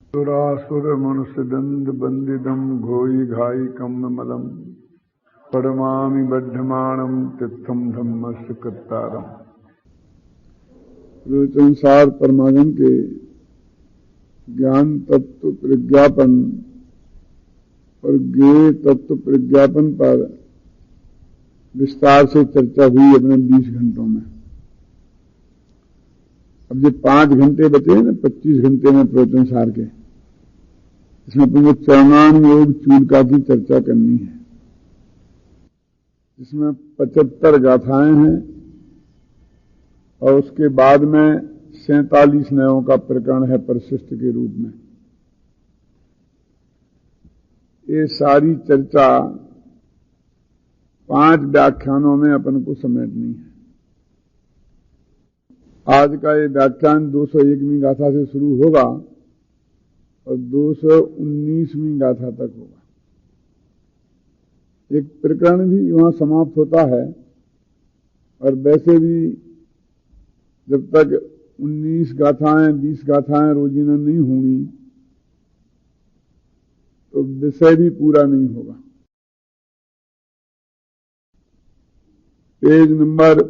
सुरासुर मनुष्य दंड बंदिदम घोई घाई कम मलम परमा बद्धमाणम तिथम धम्मस्य कृतारम। संसार परमागम के ज्ञान तत्व प्रज्ञापन और ज्ञेय तत्व प्रज्ञापन पर विस्तार से चर्चा हुई अपने 20 घंटों में। अब ये 5 घंटे बचे हैं ना 25 घंटे में प्रवचन सार के, इसमें तुमको चरणान योग चूलिका की चर्चा करनी है। इसमें 75 गाथाएं हैं और उसके बाद में 47 नयों का प्रकरण है परिशिष्ट के रूप में। ये सारी चर्चा 5 व्याख्यानों में अपन को समेटनी है। आज का ये व्याख्यान 201वीं गाथा से शुरू होगा और 219वीं गाथा तक होगा। एक प्रकरण भी वहां समाप्त होता है और वैसे भी जब तक 19 गाथाएं 20 गाथाएं रोजीना नहीं होंगी तो विषय भी पूरा नहीं होगा। पेज नंबर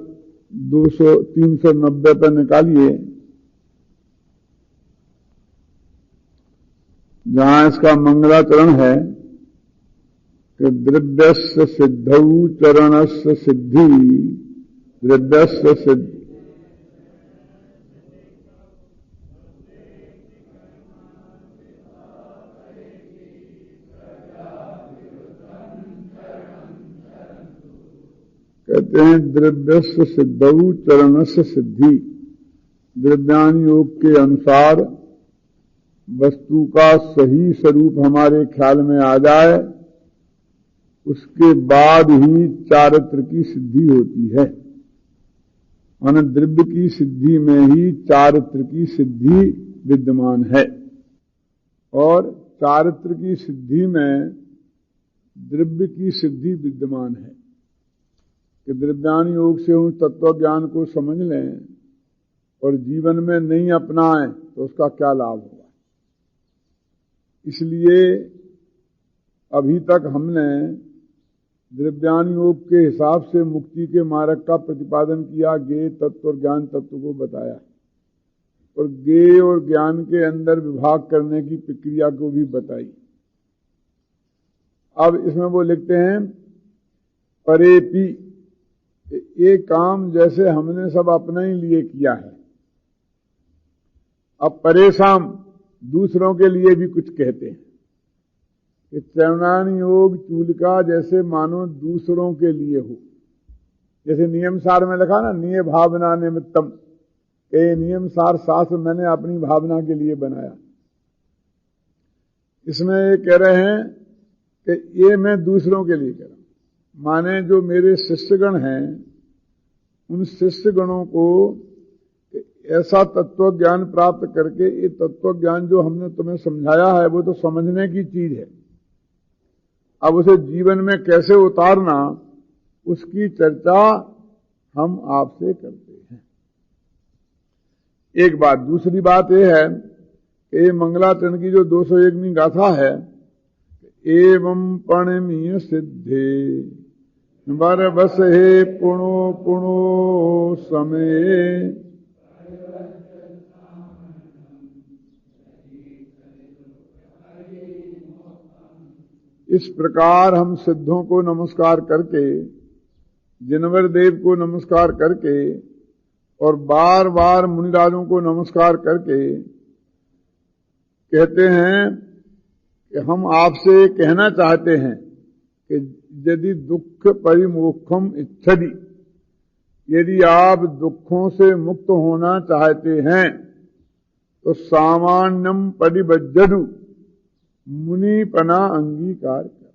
390 पर निकालिए, जहां इसका मंगलाचरण है कि द्रव्यस्य सिद्धौ चरणस्य सिद्धि द्रव्यस्य सिद्ध कहते हैं द्रव्यस्य सिद्धौ चरणस्य सिद्धि। द्रव्यान योग के अनुसार वस्तु का सही स्वरूप हमारे ख्याल में आ जाए उसके बाद ही चारित्र की सिद्धि होती है। माने द्रव्य की सिद्धि में ही चारित्र की सिद्धि विद्यमान है और चारित्र की सिद्धि में द्रव्य की सिद्धि विद्यमान है। कि द्रव्यान योग से उस तत्व ज्ञान को समझ लें और जीवन में नहीं अपनाएं तो उसका क्या लाभ होगा। इसलिए अभी तक हमने द्रव्यान योग के हिसाब से मुक्ति के मार्ग का प्रतिपादन किया, ज्ञेय तत्व और ज्ञान तत्व को बताया और ज्ञेय और ज्ञान के अंदर विभाग करने की प्रक्रिया को भी बताई। अब इसमें वो लिखते हैं परेपि, ये काम जैसे हमने सब अपने ही लिए किया है। अब परेशान दूसरों के लिए भी कुछ कहते हैं कि चरणान योग चूलिका जैसे मानो दूसरों के लिए हो। जैसे नियम सार में लिखा ना, निय भावना निमित्तम, ये नियम सार शास्त्र मैंने अपनी भावना के लिए बनाया। इसमें ये कह रहे हैं कि ये मैं दूसरों के लिए कह रहा हूं। माने जो मेरे शिष्यगण हैं उन शिष्यगणों को ऐसा तत्व ज्ञान प्राप्त करके, ये तत्व ज्ञान जो हमने तुम्हें समझाया है वो तो समझने की चीज है, अब उसे जीवन में कैसे उतारना उसकी चर्चा हम आपसे करते हैं। एक बात। दूसरी बात यह है कि ये मंगलाचरण की जो 201वीं गाथा है, एवं पणमीय सिद्धे वर बस हे पुणो पुणो समय, इस प्रकार हम सिद्धों को नमस्कार करके, जिनवर देव को नमस्कार करके और बार बार मुनिराजों को नमस्कार करके कहते हैं कि हम आपसे कहना चाहते हैं कि यदि दुख परिमोक्षम इच्छति, यदि आप दुखों से मुक्त होना चाहते हैं तो सामान्यम परिबज्जतु, मुनिपना अंगीकार कर,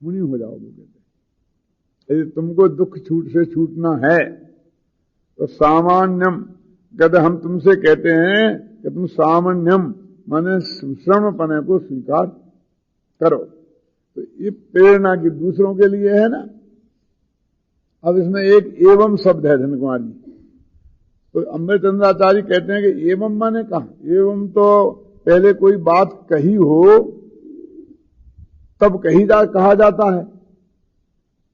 मुनि हो जाओ। वो कहते यदि तुमको दुख से छूटना है तो सामान्यम, कहते हम तुमसे कहते हैं कि तुम सामान्यम माने श्रवणपने को स्वीकार करो। तो ये प्रेरणा की दूसरों के लिए है ना। अब इसमें एक एवं शब्द है धन कुमार जी, तो अमृतचंद्राचार्य कहते हैं कि एवं माने कहा, एवं तो पहले कोई बात कही हो तब कहा जाता है।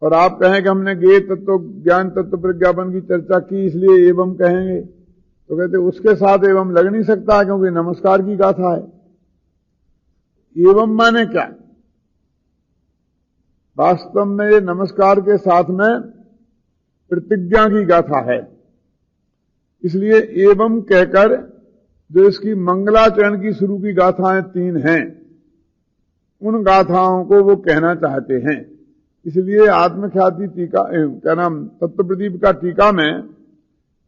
और आप कहें कि हमने ज्ञेय तत्व ज्ञान तत्व प्रज्ञापन की चर्चा की इसलिए एवं कहेंगे, तो कहते उसके साथ एवं लग नहीं सकता क्योंकि नमस्कार की गाथा है। एवं माने क्या? वास्तव में ये नमस्कार के साथ में प्रतिज्ञा की गाथा है। इसलिए एवं कहकर जो इसकी मंगलाचरण की शुरू की गाथाएं 3 हैं, उन गाथाओं को वो कहना चाहते हैं। इसलिए आत्मख्याति टीका क्या नाम तत्व प्रदीप का टीका में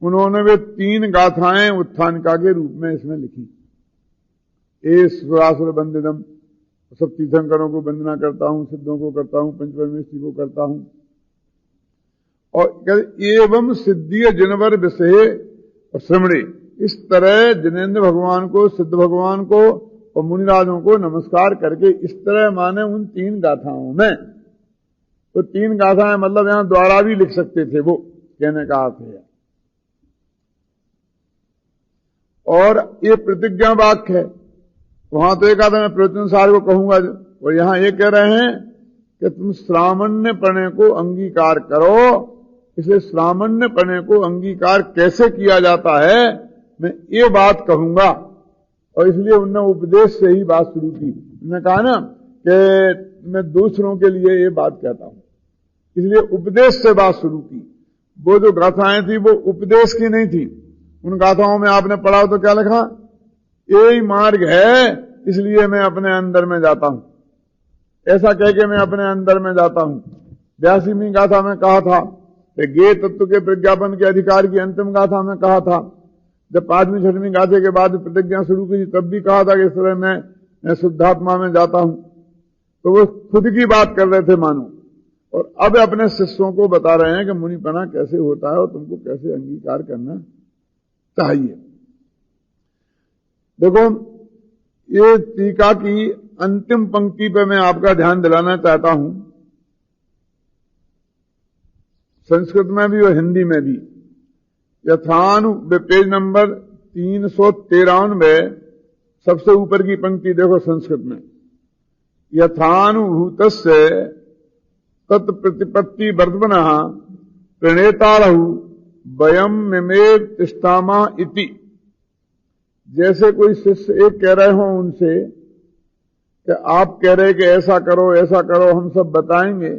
उन्होंने वे 3 गाथाएं उत्थानिका के रूप में इसमें लिखी। ए सुरासुर बंदिदम, सब तीर्थंकरों को वंदना करता हूं, सिद्धों को करता हूं, पंचपरमेश्वरी को करता हूं। और एवं सिद्धि जिनवर विषय और श्रमणे, इस तरह जिनेन्द्र भगवान को, सिद्ध भगवान को और मुनिराजों को नमस्कार करके इस तरह माने उन 3 गाथाओं में। तो 3 गाथाएं मतलब यहां द्वारा भी लिख सकते थे, वो कहने का अर्थ है। और ये प्रतिज्ञा वाक्य है। वहां तो एक आधा मैं प्रवचन सार को कहूंगा, और यहां ये कह रहे हैं कि तुम श्रामण्य प्रणय को अंगीकार करो। इसलिए श्रामण्य प्रणय को अंगीकार कैसे किया जाता है मैं ये बात कहूंगा। और इसलिए उन्होंने उपदेश से ही बात शुरू की। उन्होंने कहा ना कि मैं दूसरों के लिए ये बात कहता हूं, इसलिए उपदेश से बात शुरू की। वो जो गाथाएं थी वो उपदेश की नहीं थी। उन गाथाओं में आपने पढ़ा तो क्या लिखा? यही मार्ग है, इसलिए मैं अपने अंदर में जाता हूं। ऐसा कह के मैं अपने अंदर में जाता हूं। 82वीं गाथा में कहा था कि ज्ञेय तत्व के प्रज्ञापन के अधिकार की अंतिम गाथा में कहा था। जब 5वीं 6वीं गाथे के बाद प्रतिज्ञा शुरू की तब भी कहा था कि इस तरह मैं शुद्धात्मा में जाता हूं। तो वो खुद की बात कर रहे थे मानो, और अब अपने शिष्यों को बता रहे हैं कि मुनिपना कैसे होता है और तुमको कैसे अंगीकार करना चाहिए। देखो, ये टीका की अंतिम पंक्ति पे मैं आपका ध्यान दिलाना चाहता हूं, संस्कृत में भी और हिंदी में भी। यथानु पेज नंबर 313 में सबसे ऊपर की पंक्ति देखो संस्कृत में। यथानुभूतस्य तत्प्रतिपत्ति वर्धमान प्रणेतारहु वयम मिमे तिष्ठामा इति। जैसे कोई शिष्य एक कह रहे हो उनसे कि आप कह रहे कि ऐसा करो हम सब बताएंगे,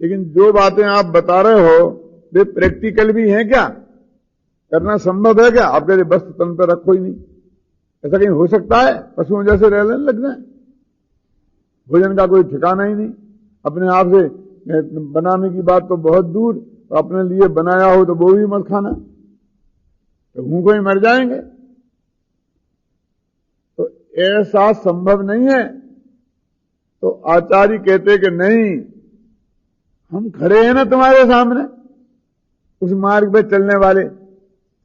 लेकिन जो बातें आप बता रहे हो वे प्रैक्टिकल भी हैं क्या? करना संभव है क्या? आप कहते बस तन पर रखो ही नहीं। ऐसा कहीं हो सकता है? पशुओं जैसे रहने लगना है, भोजन का कोई ठिकाना ही नहीं। अपने आप से बनाने की बात तो बहुत दूर, तो अपने लिए बनाया हो तो वो भी मत खाना, तो भूखों ही मर जाएंगे। तो ऐसा संभव नहीं है। तो आचार्य कहते कि नहीं, हम खड़े हैं ना तुम्हारे सामने, उस मार्ग पे चलने वाले।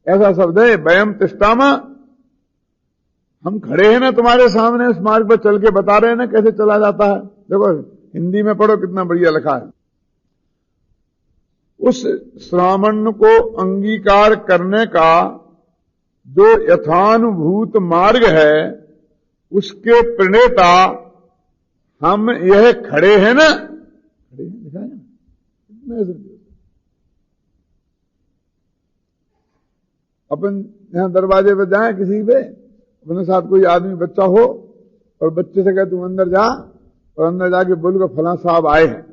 ऐसा शब्द है वयम तिष्ठामा, हम खड़े हैं ना तुम्हारे सामने, उस मार्ग पे चल के बता रहे हैं ना कैसे चला जाता है। देखो हिंदी में पढ़ो कितना बढ़िया लिखा है। उस श्रावण को अंगीकार करने का जो यथानुभूत मार्ग है उसके प्रणेता हम यह खड़े हैं ना, खड़े हैं लिखा है ना, अपन यहां दरवाजे पे जाए किसी पे, अपने साथ कोई आदमी बच्चा हो और बच्चे से कहे तुम अंदर जा, और अंदर जाके बोल को फलां साहब आए हैं,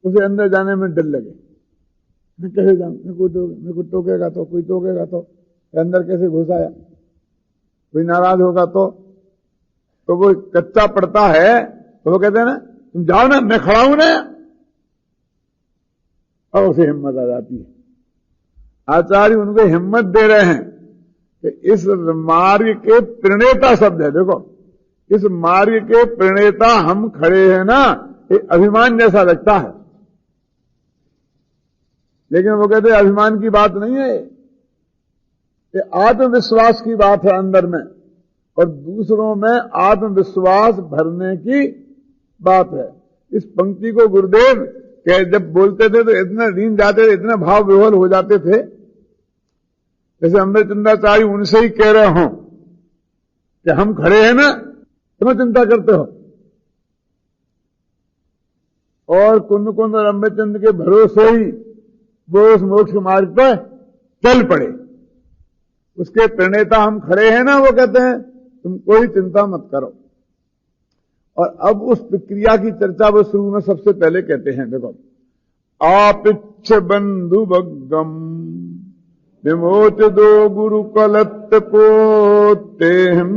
उसे अंदर जाने में डर लगे, मैं कैसे जाऊं, मेरे को टोकेगा तो, कोई टोकेगा तो अंदर कैसे घुस आया, कोई नाराज होगा तो वो कच्चा पड़ता है। तो वो कहते हैं ना तुम जाओ ना, मैं खड़ा हूं ना, और उसे हिम्मत आ जाती है। आचार्य उनको हिम्मत दे रहे हैं कि इस मार्ग के प्रणेता शब्द है, देखो इस मार्ग के प्रणेता हम खड़े हैं ना, ये अभिमान जैसा लगता है, लेकिन वो कहते हैं अभिमान की बात नहीं है, ये आत्मविश्वास की बात है अंदर में, और दूसरों में आत्मविश्वास भरने की बात है। इस पंक्ति को गुरुदेव के जब बोलते थे तो इतना रीन जाते थे, इतना भाव विह्वल हो जाते थे, जैसे अमृतचंद्राचार्य उनसे ही कह रहे हों कि हम खड़े हैं ना, क्यों चिंता करते हो? और कुंद कुंद और अम्बेचंद के भरोसे ही वो उस मोक्ष मार्ग पर चल पड़े। उसके प्रणेता हम खड़े हैं ना, वो कहते हैं तुम कोई चिंता मत करो। और अब उस प्रक्रिया की चर्चा वो शुरू में सबसे पहले कहते हैं, देखो, आपिच्छ बंधु भग्गम विमोच दो गुरु कलत पोते हम।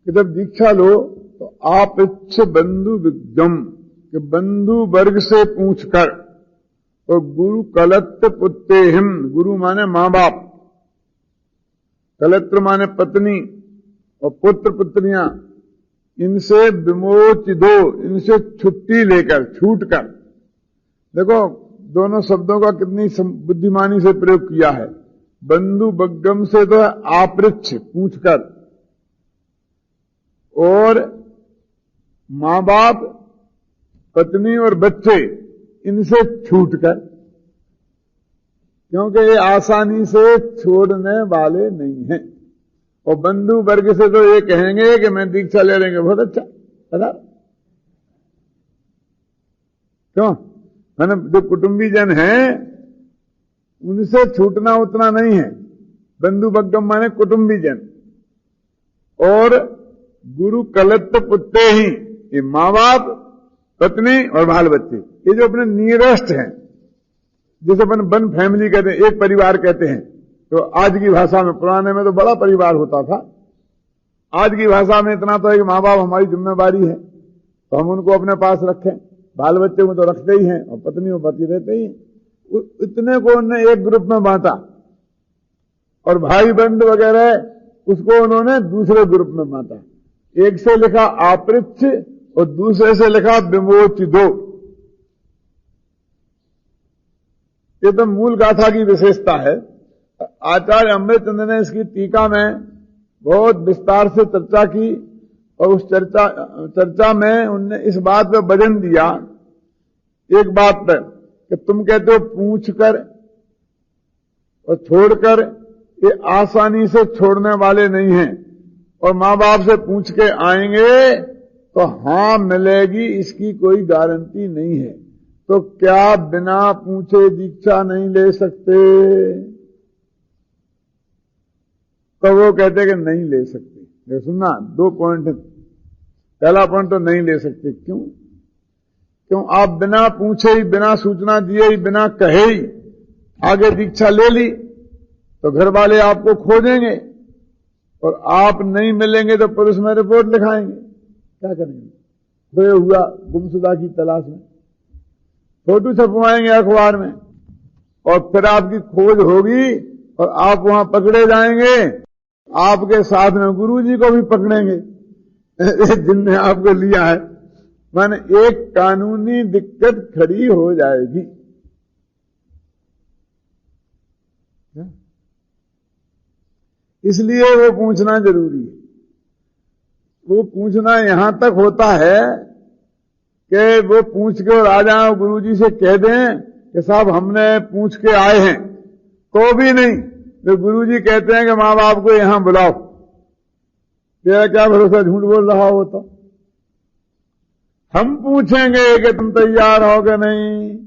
कि जब दीक्षा लो तो आप इच्छ बंधु विद्यम, कि बंधु वर्ग से पूछकर, और गुरु कलत्र पुत्तेहिम, गुरु माने मां बाप, कलत्र माने पत्नी और पुत्र पुत्रियां, इनसे विमोच दो, इनसे छुट्टी लेकर, छूट कर। देखो दोनों शब्दों का कितनी बुद्धिमानी से प्रयोग किया है। बंधु बग्गम से तो आपृच्छ, पूछकर, और मां बाप, पत्नी और बच्चे, इनसे छूटकर, क्योंकि ये आसानी से छोड़ने वाले नहीं हैं। और बंधु वर्ग से तो ये कहेंगे कि मैं दीक्षा ले लेंगे, बहुत अच्छा, पता क्यों? मैंने जो कुटुंबी जन हैं उनसे छूटना उतना नहीं है। बंधु बग्गम माने कुटुंबी जन, और गुरु कलत्त पुत्ते ही, ये मां बाप, पत्नी और बाल बच्चे, ये जो अपने नियरेस्ट हैं, जिसे अपन वन फैमिली कहते हैं, एक परिवार कहते हैं। तो आज की भाषा में, पुराने में तो बड़ा परिवार होता था, आज की भाषा में इतना तो है कि मां बाप हमारी जिम्मेवारी है, तो हम उनको अपने पास रखें। बाल बच्चे को तो रखते ही हैं, और पत्नी और पति रहते ही हैं। इतने को उन्होंने एक ग्रुप में बांटा, और भाई बंद वगैरह उसको उन्होंने दूसरे ग्रुप में बांटा। एक से लिखा आपृच्छ और दूसरे से लिखा विमोच दो। ये तो मूल गाथा की विशेषता है। आचार्य अमृतचंद ने इसकी टीका में बहुत विस्तार से चर्चा की, और उस चर्चा में उनने इस बात पर वजन दिया, एक बात पर, कि तुम कहते हो पूछ कर और छोड़कर, ये आसानी से छोड़ने वाले नहीं हैं, और मां बाप से पूछ के आएंगे तो हां मिलेगी, इसकी कोई गारंटी नहीं है। तो क्या बिना पूछे दीक्षा नहीं ले सकते? तो वो कहते कि नहीं ले सकते। देखो सुनना, दो पॉइंट है। पहला पॉइंट तो नहीं ले सकते। क्यों? आप बिना पूछे ही, बिना सूचना दिए ही, बिना कहे ही आगे दीक्षा ले ली तो घर वाले आपको खोजेंगे, और आप नहीं मिलेंगे तो पुलिस में रिपोर्ट लिखाएंगे। क्या करेंगे? खोया हुआ गुमशुदा की तलाश में फोटो छपवाएंगे अखबार में, और फिर आपकी खोज होगी और आप वहां पकड़े जाएंगे। आपके साथ में गुरुजी को भी पकड़ेंगे जिनने आपको लिया है। माने एक कानूनी दिक्कत खड़ी हो जाएगी। इसलिए वो पूछना जरूरी है। वो पूछना यहां तक होता है कि वो पूछ के और आ जाए, गुरुजी से कह दें कि साहब हमने पूछ के आए हैं, तो भी नहीं, तो गुरुजी कहते हैं कि मां बाप को यहां बुलाओ। तेरा क्या भरोसा झूठ बोल रहा हो? तो हम पूछेंगे कि तुम तैयार हो कि नहीं,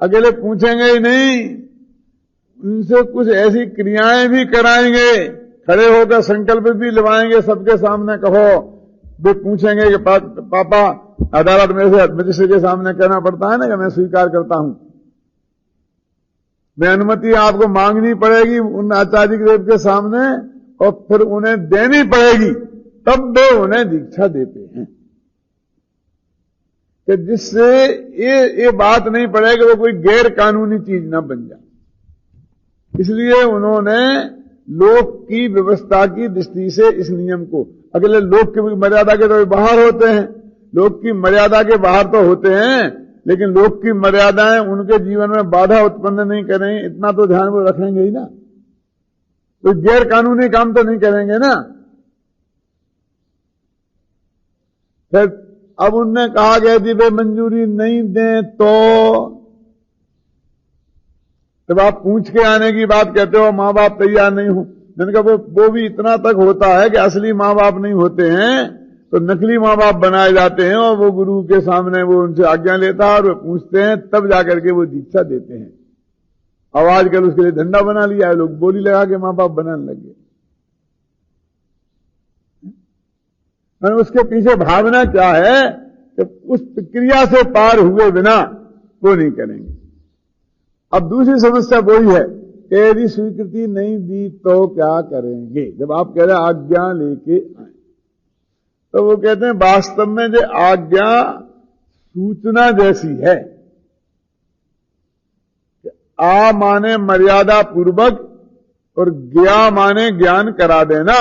अकेले पूछेंगे ही नहीं, उनसे कुछ ऐसी क्रियाएं भी कराएंगे, खड़े होकर संकल्प भी लिवाएंगे सबके सामने। कहो वे पूछेंगे कि पापा, अदालत में से मजिस्ट्रेट के सामने कहना पड़ता है ना कि मैं स्वीकार करता हूं, मैं अनुमति आपको मांगनी पड़ेगी उन आचार्य देव के सामने, और फिर उन्हें देनी पड़ेगी, तब वे उन्हें दीक्षा देते हैं। कि जिससे ये बात नहीं पड़े कि वो कोई गैर कानूनी चीज ना बन जाए। इसलिए उन्होंने लोक की व्यवस्था की दृष्टि से इस नियम को, अगले लोक की मर्यादा के तो बाहर होते हैं, लोक की मर्यादा के बाहर तो होते हैं, लेकिन लोक की मर्यादाएं उनके जीवन में बाधा उत्पन्न नहीं करेंगे, इतना तो ध्यान वो रखेंगे ही ना। तो गैर कानूनी काम तो नहीं करेंगे ना। फिर अब उनने कहा कि यदि वे मंजूरी नहीं दें तो जब आप पूछ के आने की बात कहते हो माँ बाप तैयार नहीं हो, मैंने कहा वो भी इतना तक होता है कि असली माँ बाप नहीं होते हैं तो नकली माँ बाप बनाए जाते हैं और वो गुरु के सामने वो उनसे आज्ञा लेता है और वे पूछते हैं तब जाकर के वो दीक्षा देते हैं। अब आजकल उसके लिए धंधा बना लिया है, लोग बोली लगा के माँ बाप बनाने लगे। उसके पीछे भावना क्या है कि उस प्रक्रिया से पार हुए बिना वो नहीं करेंगे। अब दूसरी समस्या वही है कि यदि स्वीकृति नहीं दी तो क्या करेंगे। जब आप कह रहे हैं आज्ञा लेके आए तो वो कहते हैं वास्तव में जो आज्ञा सूचना जैसी है, आ माने मर्यादा पूर्वक और ज्ञा माने ज्ञान करा देना,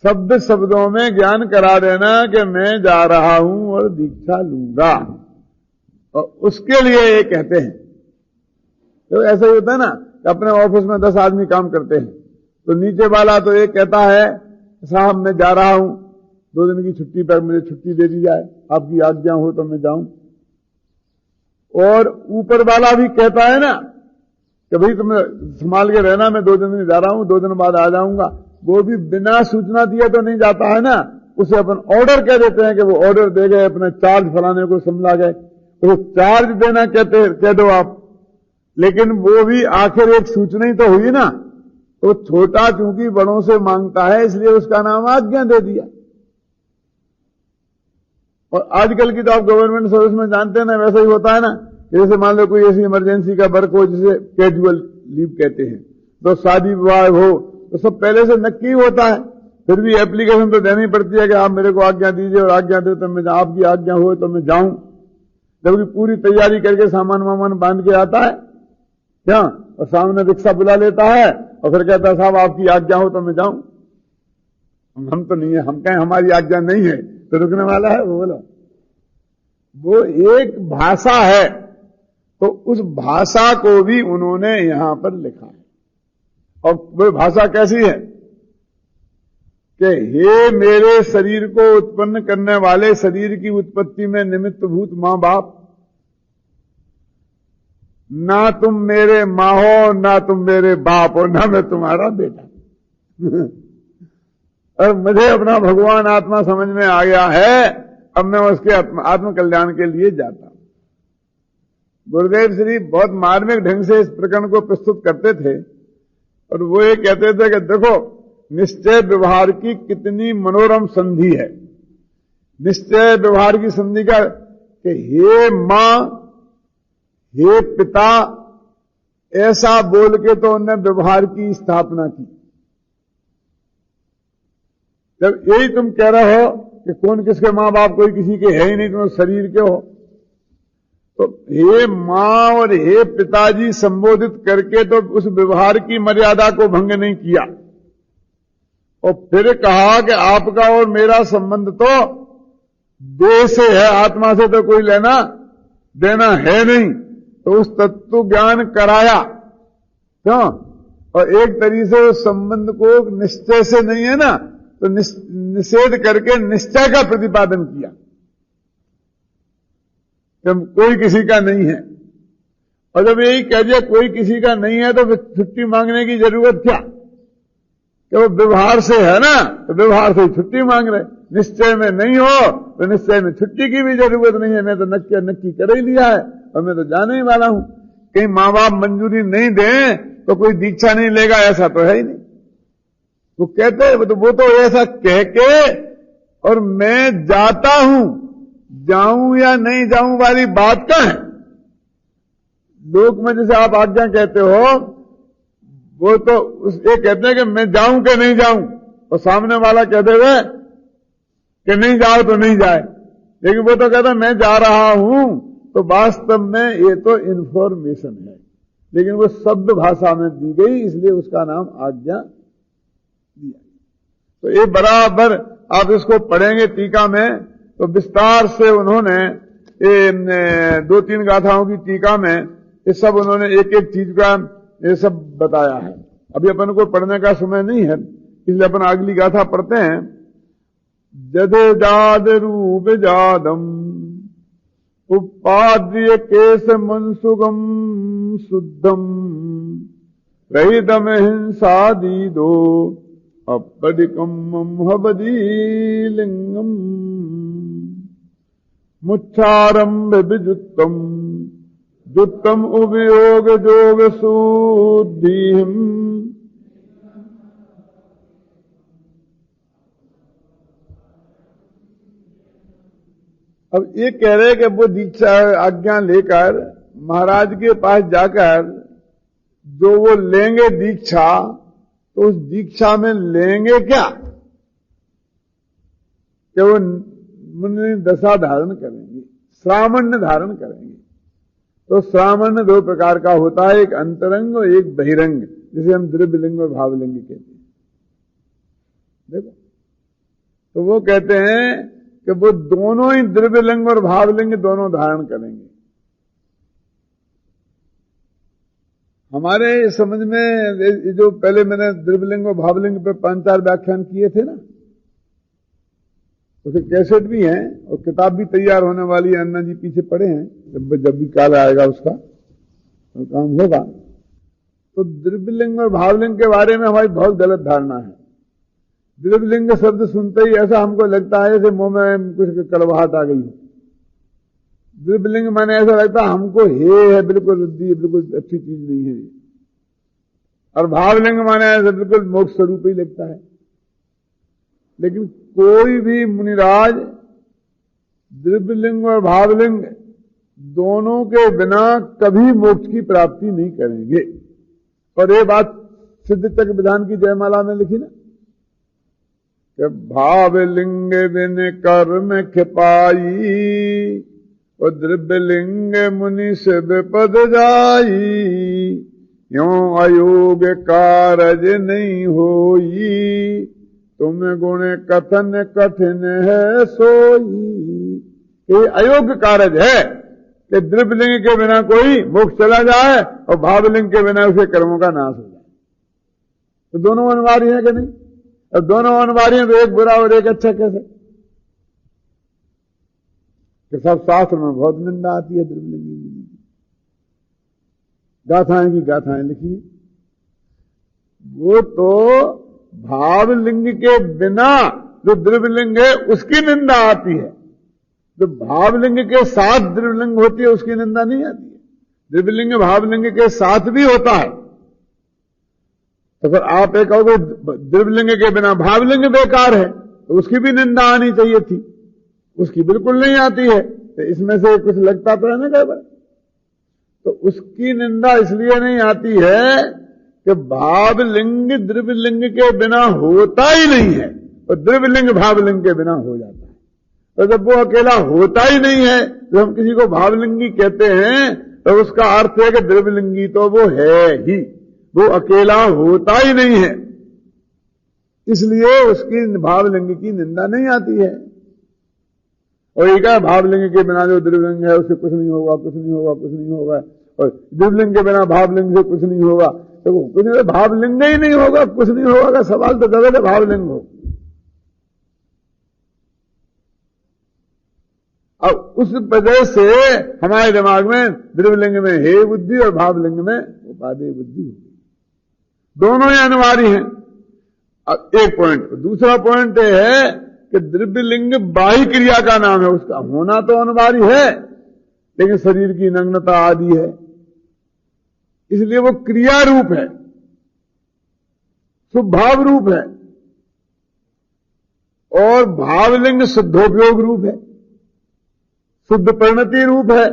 शब्द शब्दों में ज्ञान करा देना कि मैं जा रहा हूं और दीक्षा लूंगा, और उसके लिए ये कहते हैं। तो ऐसा ही होता है ना कि अपने ऑफिस में 10 आदमी काम करते हैं तो नीचे वाला तो एक कहता है साहब मैं जा रहा हूं 2 दिन की छुट्टी पर, मुझे छुट्टी दे दी जाए, आपकी आज्ञा हो तो मैं जाऊं। और ऊपर वाला भी कहता है ना कि भाई तुम संभाल के रहना, मैं 2 दिन जा रहा हूं, 2 दिन बाद आ जाऊंगा। वो भी बिना सूचना दिए तो नहीं जाता है ना, उसे अपन ऑर्डर कह देते हैं कि वो ऑर्डर दे गए, अपने चार्ज फलाने को समझा गए, तो चार्ज देना कह दो आप, लेकिन वो भी आखिर एक सूचना ही तो हुई ना। तो छोटा चूंकि बड़ों से मांगता है इसलिए उसका नाम आज्ञा दे दिया। और आजकल की तो आप गवर्नमेंट सर्विस में जानते हैं ना, वैसा ही होता है ना। जैसे मान लो कोई ऐसी इमरजेंसी का वर्क हो जिसे कैजुअल लीव कहते हैं, तो शादी विवाह हो तो सब पहले से नक्की होता है, फिर भी एप्लीकेशन तो देनी पड़ती है कि आप मेरे को आज्ञा दीजिए और आज्ञा दे तो मैं, आपकी आज्ञा हो तो मैं जाऊं। जबकि पूरी तैयारी करके सामान वामान बांध के आता है क्या, और सामने रिक्शा बुला लेता है और फिर कहता है साहब आपकी आज्ञा हो तो मैं जाऊं। हम तो नहीं है, हम कहें हमारी आज्ञा नहीं है तो रुकने वाला है वो बोलो। वो एक भाषा है, तो उस भाषा को भी उन्होंने यहां पर लिखा है। और वो भाषा कैसी है कि हे मेरे शरीर को उत्पन्न करने वाले, शरीर की उत्पत्ति में निमित्तभूत मां बाप, ना तुम मेरे मां हो, ना तुम मेरे बाप हो, ना मैं तुम्हारा बेटा। और मुझे अपना भगवान आत्मा समझ में आ गया है, अब मैं उसके आत्म कल्याण के लिए जाता हूं। गुरुदेव श्री बहुत मार्मिक ढंग से इस प्रकरण को प्रस्तुत करते थे, और वो ये कहते थे कि देखो निश्चय व्यवहार की कितनी मनोरम संधि है। निश्चय व्यवहार की संधि का कि हे मां, हे पिता, ऐसा बोल के तो उन्होंने व्यवहार की स्थापना की। जब यही तुम कह रहे हो कि कौन किसके मां बाप, कोई किसी के है ही नहीं, तुम शरीर के हो, तो हे मां और हे पिताजी संबोधित करके तो उस व्यवहार की मर्यादा को भंग नहीं किया। और फिर कहा कि आपका और मेरा संबंध तो देह से है, आत्मा से तो कोई लेना देना है नहीं। तो उस तत्व ज्ञान कराया क्यों, और एक तरीके से उस संबंध को निश्चय से नहीं है ना, तो निषेध करके निश्चय का प्रतिपादन किया। जब कोई किसी का नहीं है, और जब यही कह दिया कोई किसी का नहीं है, तो फिर छुट्टी मांगने की जरूरत क्या, कि वो व्यवहार से है ना, तो व्यवहार से छुट्टी मांग रहे। निश्चय में नहीं हो तो निश्चय में छुट्टी की भी जरूरत नहीं है, मैं तो नक्की कर ही लिया है और मैं तो जाने ही वाला हूं। कहीं मां बाप मंजूरी नहीं दें तो कोई दीक्षा नहीं लेगा, ऐसा तो है ही नहीं। वो कहते हैं वो तो ऐसा कह के और मैं जाता हूं, जाऊं या नहीं जाऊं वाली बात का है। लोक में जैसे आप आज्ञा कहते हो, वो तो ये कहते हैं कि मैं जाऊं कि नहीं जाऊं, और सामने वाला कहते हुए कि नहीं जाओ तो नहीं जाए, लेकिन वो तो कहता है मैं जा रहा हूं। तो वास्तव में ये तो इंफॉर्मेशन है, लेकिन वो शब्द भाषा में दी गई, इसलिए उसका नाम आज्ञा दिया। तो ये बराबर आप इसको पढ़ेंगे टीका में, तो विस्तार से उन्होंने 2-3 गाथाओं की टीका में ये सब उन्होंने एक एक चीज का ये सब बताया है। अभी अपन को पढ़ने का समय नहीं है, इसलिए अपन अगली गाथा पढ़ते हैं। जदे जाद रूप जादम उपाद्य केश मनसुगम शुद्धम रहितम हिंसादी दो अपदिकम हबदीलिंगम मुच्छारंभ विजुत्तम जुत्तम उपयोग जोग शुद्धिम। अब ये कह रहे कि वो दीक्षा आज्ञा लेकर महाराज के पास जाकर जो वो लेंगे दीक्षा, तो उस दीक्षा में लेंगे क्या कि वो मुनि दशा धारण करेंगे, श्रामण्य धारण करेंगे। तो श्रामण्य दो प्रकार का होता है, एक अंतरंग और एक बहिरंग, जिसे हम द्रव्यलिंग और भावलिंग कहते हैं। देखो, तो वो कहते हैं कि वो दोनों ही द्रव्यलिंग और भावलिंग दोनों धारण करेंगे। हमारे समझ में जो पहले मैंने द्रव्यलिंग और भावलिंग पे 5-4 व्याख्यान किए थे ना, उसे कैसेट भी हैं और किताब भी तैयार होने वाली है, अन्ना जी पीछे पड़े हैं, जब भी काल आएगा उसका तो काम होगा। तो द्रव्यलिंग और भावलिंग के बारे में हमारी बहुत गलत धारणा है। द्रव्यलिंग शब्द सुनते ही ऐसा हमको लगता है जैसे मुंह में कुछ कड़वाहट आ गई हो। द्रव्यलिंग माने ऐसा लगता है हमको है बिल्कुल रुद्धि, बिल्कुल अच्छी चीज नहीं है। और भावलिंग माने ऐसा बिल्कुल मोक्ष स्वरूप ही लगता है। लेकिन कोई भी मुनिराज द्रव्यलिंग और भावलिंग दोनों के बिना कभी मोक्ष की प्राप्ति नहीं करेंगे। और ये बात सिद्धचक्र विधान की जयमाला में लिखी ना कि भावलिंग बिन कर्म खिपाई और द्रव्यलिंग मुनि से विपद जाई, यों अयोग कारज नहीं होई, तुम गुण कथन कठिन है सोई। ये अयोग्य कारज है कि द्रव्यलिंग के बिना कोई मोक्ष चला जाए और भावलिंग के बिना उसके कर्मों का नाश हो जाए। तो दोनों अनिवार्य है कि नहीं? और दोनों अनिवार्य हैं तो एक बुरा और एक अच्छा कैसे? कि सब शास्त्र में बहुत निंदा आती है द्रव्यलिंग की, गाथाएं की गाथाएं लिखी। वो तो भावलिंग के बिना जो द्रव्यलिंग है उसकी निंदा आती है, जो भावलिंग के साथ द्रव्यलिंग होती है उसकी निंदा नहीं आती है। द्रव्यलिंग भावलिंग के साथ भी होता है। तो फिर आप एक कहोगे द्रव्यलिंग के बिना भावलिंग बेकार है, तो उसकी भी निंदा आनी चाहिए थी, उसकी बिल्कुल नहीं आती है। तो इसमें से कुछ लगता तो है ना गड़बड़। तो उसकी निंदा इसलिए नहीं आती है कि भावलिंग द्रव्यलिंग के बिना होता ही नहीं है और द्रव्यलिंग भावलिंग के बिना हो जाता है। तो जब वो अकेला होता ही नहीं है तो हम किसी को भावलिंगी कहते हैं, तो उसका अर्थ है कि द्रव्यलिंगी तो वो है ही, वो अकेला होता ही नहीं है, इसलिए उसकी भावलिंग की निंदा नहीं आती है। और एक है भावलिंग के बिना जो द्रव्यलिंग है उससे कुछ नहीं होगा, कुछ नहीं होगा, कुछ नहीं होगा, और द्रव्यलिंग के बिना भावलिंग से कुछ नहीं होगा। तो कुछ नहीं, भावलिंग ही नहीं होगा, कुछ नहीं होगा का सवाल तो गलत है। भावलिंग हो, अब उस वजह से हमारे दिमाग में द्रव्यलिंग में हे बुद्धि और भावलिंग में उपादेय बुद्धि होगी। दोनों ही अनिवार्य हैं। अब एक पॉइंट। दूसरा पॉइंट यह है कि द्रव्यलिंग बाह्य क्रिया का नाम है, उसका होना तो अनिवार्य है, लेकिन शरीर की नग्नता आदि है, इसलिए वो क्रिया रूप है, स्वभाव रूप है। और भावलिंग शुद्धोपयोग रूप है, शुद्ध परिणति रूप है।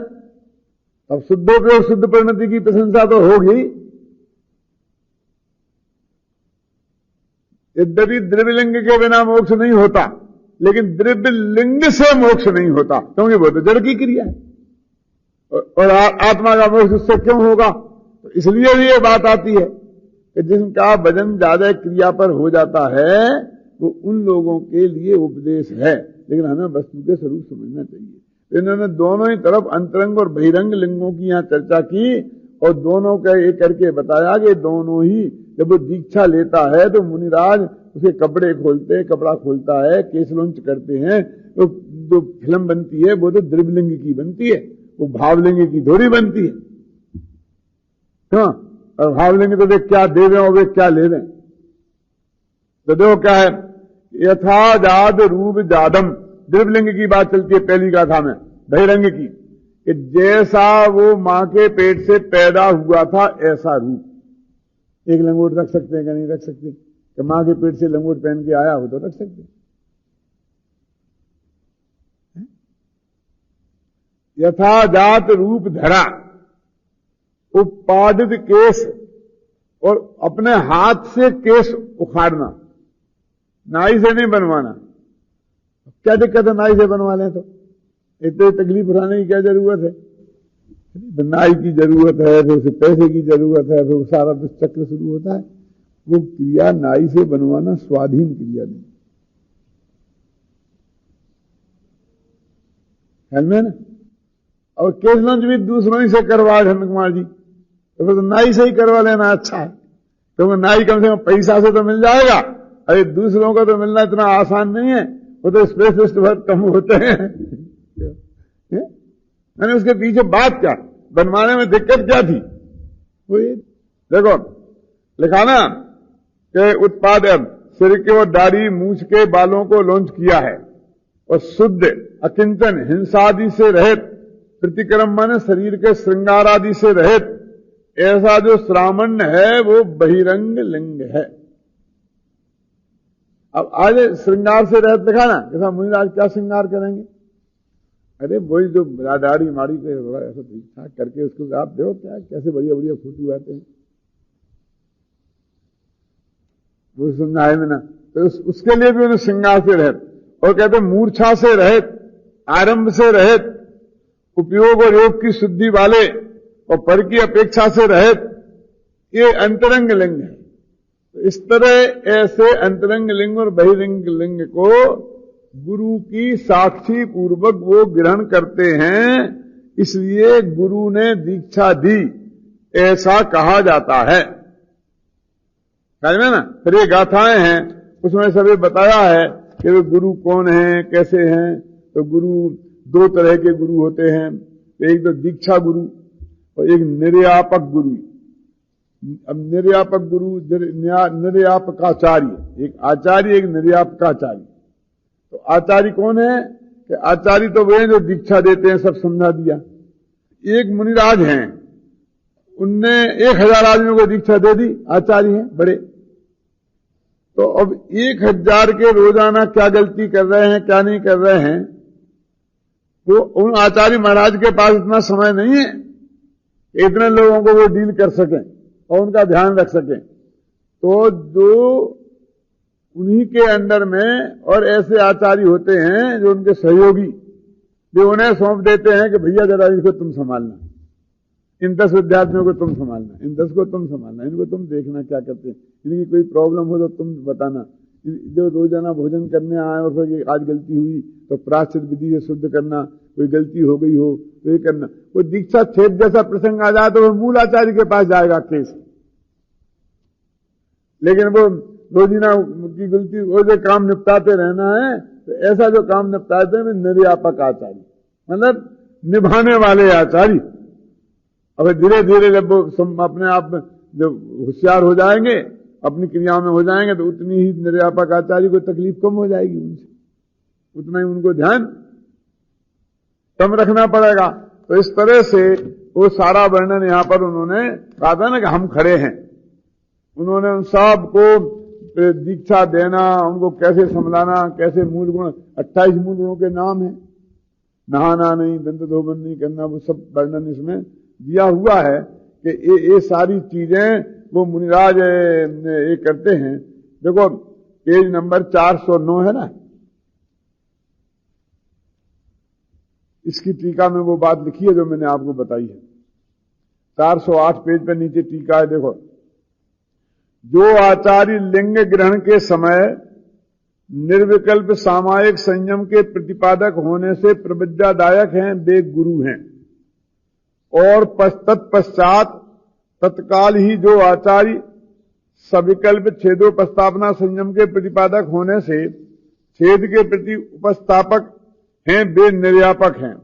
अब शुद्धोपयोग शुद्ध परिणति की प्रशंसा तो होगी। यद्यपि द्रव्यलिंग के बिना मोक्ष नहीं होता, लेकिन द्रव्यलिंग से मोक्ष नहीं होता, क्योंकि वो तो जड़ की क्रिया है। और आत्मा का मोक्ष उससे क्यों होगा? तो इसलिए भी ये बात आती है कि जिनका वजन ज्यादा क्रिया पर हो जाता है वो उन लोगों के लिए उपदेश है, लेकिन हमें वस्तु के स्वरूप समझना चाहिए। तो इन्होंने दोनों ही तरफ अंतरंग और बहिरंग लिंगों की यहां चर्चा की और दोनों का एक करके बताया कि दोनों ही जब वो दीक्षा लेता है तो मुनिराज उसके कपड़े खोलते, कपड़ा खोलता है, केस लॉन्च करते हैं, तो जो फिल्म बनती है वो तो द्रव्यलिंग की बनती है, वो भावलिंग की थोड़ी बनती है। क्यों? और भावलिंग तो वे क्या दे रहे हो, वे क्या ले रहे हैं। तो देखो क्या है, यथा जाद रूप जादम, द्रव्यलिंग की बात चलती है पहली गाथा में, बहिरंग की, कि जैसा वो मां के पेट से पैदा हुआ था ऐसा रूप। एक लंगोट रख सकते हैं क्या? नहीं रख सकते। कि मां के पेट से लंगोट पहन के आया हो तो रख सकते हैं। यथा जात रूप धरा, उत्पादित केस, और अपने हाथ से केस उखाड़ना, नाई से नहीं बनवाना। क्या दिक्कत है नाई से बनवा लें तो? इतनी तकलीफ उठाने की क्या जरूरत है? नाई की जरूरत है, फिर उसे पैसे की जरूरत है, फिर सारा दुष्चक्र शुरू होता है। वो क्रिया नाई से बनवाना स्वाधीन क्रिया नहीं है ना। और केस लॉन्च भी दूसरों ही से करवा धन कुमार जी, तो फिर तो नाई से ही करवा लेना अच्छा है, क्योंकि नाई कम से कम पैसा से तो मिल जाएगा। अरे दूसरों का तो मिलना इतना आसान नहीं है, वो तो स्पेशलिस्ट बहुत कम होते हैं। मैंने उसके पीछे बात क्या, बनवाने में दिक्कत क्या थी? वो ये देखो लिखा ना कि उत्पाद सिर के और दाढ़ी मूछ के बालों को लॉन्च किया है, और शुद्ध अकिंचन हिंसादि से रहित, प्रतिक्रम माने शरीर के श्रृंगार आदि से रहित, ऐसा जो श्रामण्य है वो बहिरंग लिंग है। अब आज श्रृंगार से रहित लिखा ना, जैसा मुनिराज क्या श्रृंगार करेंगे? अरे वही जो दाढ़ी माड़ी पे ऐसा ठीक ठाक करके उसको आप देखो क्या कैसे बढ़िया बढ़िया फोटो आते हैं, वो समझाए में ना। तो उसके लिए भी उन्हें श्रृंगार से रहित, और कहते मूर्छा से रहित, आरंभ से रहित, उपयोग और योग की शुद्धि वाले, और पर की अपेक्षा से रहित, ये अंतरंग लिंग है। तो इस तरह ऐसे अंतरंग लिंग और बहिरंग लिंग को गुरु की साक्षी पूर्वक वो ग्रहण करते हैं, इसलिए गुरु ने दीक्षा दी, ऐसा कहा जाता है। समझ में ना। फिर ये गाथाएं हैं, उसमें सभी बताया है कि वे गुरु कौन है, कैसे हैं। तो गुरु दो तरह के गुरु होते हैं, एक तो दीक्षा गुरु और एक निर्यापक गुरु। अब निर्यापक गुरु, निर्यापकाचार्य, एक आचार्य एक निर्यापकाचार्य। तो आचार्य कौन है? कि आचार्य तो वे जो दीक्षा देते हैं, सब समझा दिया। एक मुनिराज हैं, उनने 1000 आदमियों को दीक्षा दे दी, आचार्य हैं बड़े। तो अब 1000 के रोजाना क्या गलती कर रहे हैं, क्या नहीं कर रहे हैं, वो उन आचार्य महाराज के पास इतना समय नहीं है इतने लोगों को वो डील कर सकें और उनका ध्यान रख सकें। तो जो उन्हीं के अंडर में और ऐसे आचार्य होते हैं जो उनके सहयोगी, जो उन्हें सौंप देते हैं कि भैया जरा इसको तुम संभालना, इन 10 विद्यार्थियों को तुम संभालना, इन 10 को तुम संभालना, इनको तुम देखना क्या करते हैं, इनकी कोई प्रॉब्लम हो तो तुम बताना, जो रोजाना भोजन करने आए और फिर आज गलती हुई तो प्रायश्चित विधि से शुद्ध करना, कोई गलती हो गई हो तो ये करना। कोई दीक्षा छेद जैसा प्रसंग आ जाए तो वो मूल आचार्य के पास जाएगा केस, लेकिन वो रोजीना की गलती वो जो काम निपटाते रहना है, तो ऐसा जो काम निपटाते हैं निर्यापक आचार्य, मतलब निभाने वाले आचार्य। अब धीरे धीरे जब वो अपने आप जब होशियार हो जाएंगे, अपनी क्रियाओं में हो जाएंगे, तो उतनी ही निर्यापक आचार्य को तकलीफ कम हो जाएगी उनसे, उतना ही उनको ध्यान कम रखना पड़ेगा। तो इस तरह से वो सारा वर्णन यहां पर उन्होंने कहा था ना कि हम खड़े हैं। उन्होंने उन सब को दीक्षा देना, उनको कैसे संभलाना, कैसे मूल गुण, 28 मूल गुणों के नाम है, नहाना नहीं, दंत धोबन नहीं करना, वो सब वर्णन इसमें दिया हुआ है कि ये सारी चीजें वो मुनिराज ये करते हैं। देखो पेज नंबर 409 है ना, इसकी टीका में वो बात लिखी है जो मैंने आपको बताई है। 408 पेज पर नीचे टीका है, देखो। जो आचार्य लिंग ग्रहण के समय निर्विकल्प सामायिक संयम के प्रतिपादक होने से प्रविद्यादायक हैं, वे गुरु हैं। और तत्पश्चात तत्काल ही जो आचार्य सविकल्प छेदोपस्थापना संयम के प्रतिपादक होने से छेद के प्रति उपस्थापक हैं, वे निर्यापक हैं।